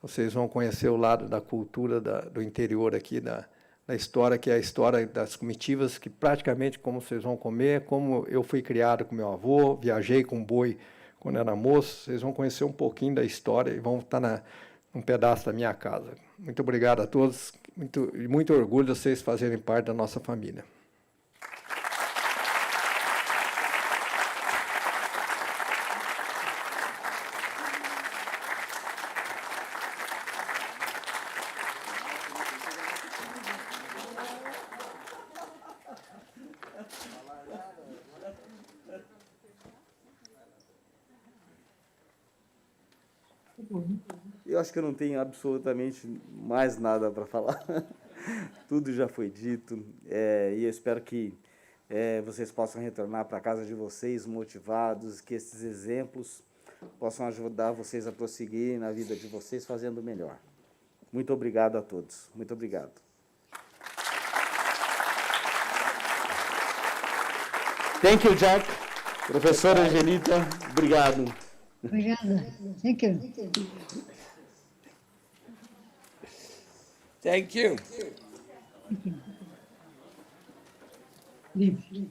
vocês vão conhecer o lado da cultura do interior aqui, da história, que é a história das comitivas, que praticamente como vocês vão comer, como eu fui criado com meu avô, viajei com boi quando era moço, vocês vão conhecer um pouquinho da história e vão estar num pedaço da minha casa. Muito obrigado a todos, muito orgulho de vocês fazerem parte da nossa família. Eu acho que eu não tenho absolutamente mais nada para falar. Tudo já foi dito. E eu espero que vocês possam retornar para a casa de vocês motivados, que esses exemplos possam ajudar vocês a prosseguir na vida de vocês fazendo melhor. Muito obrigado a todos. Muito obrigado. Thank you, Jack. Professora Angelita, obrigado. Obrigada. Thank you. Thank you. Leave.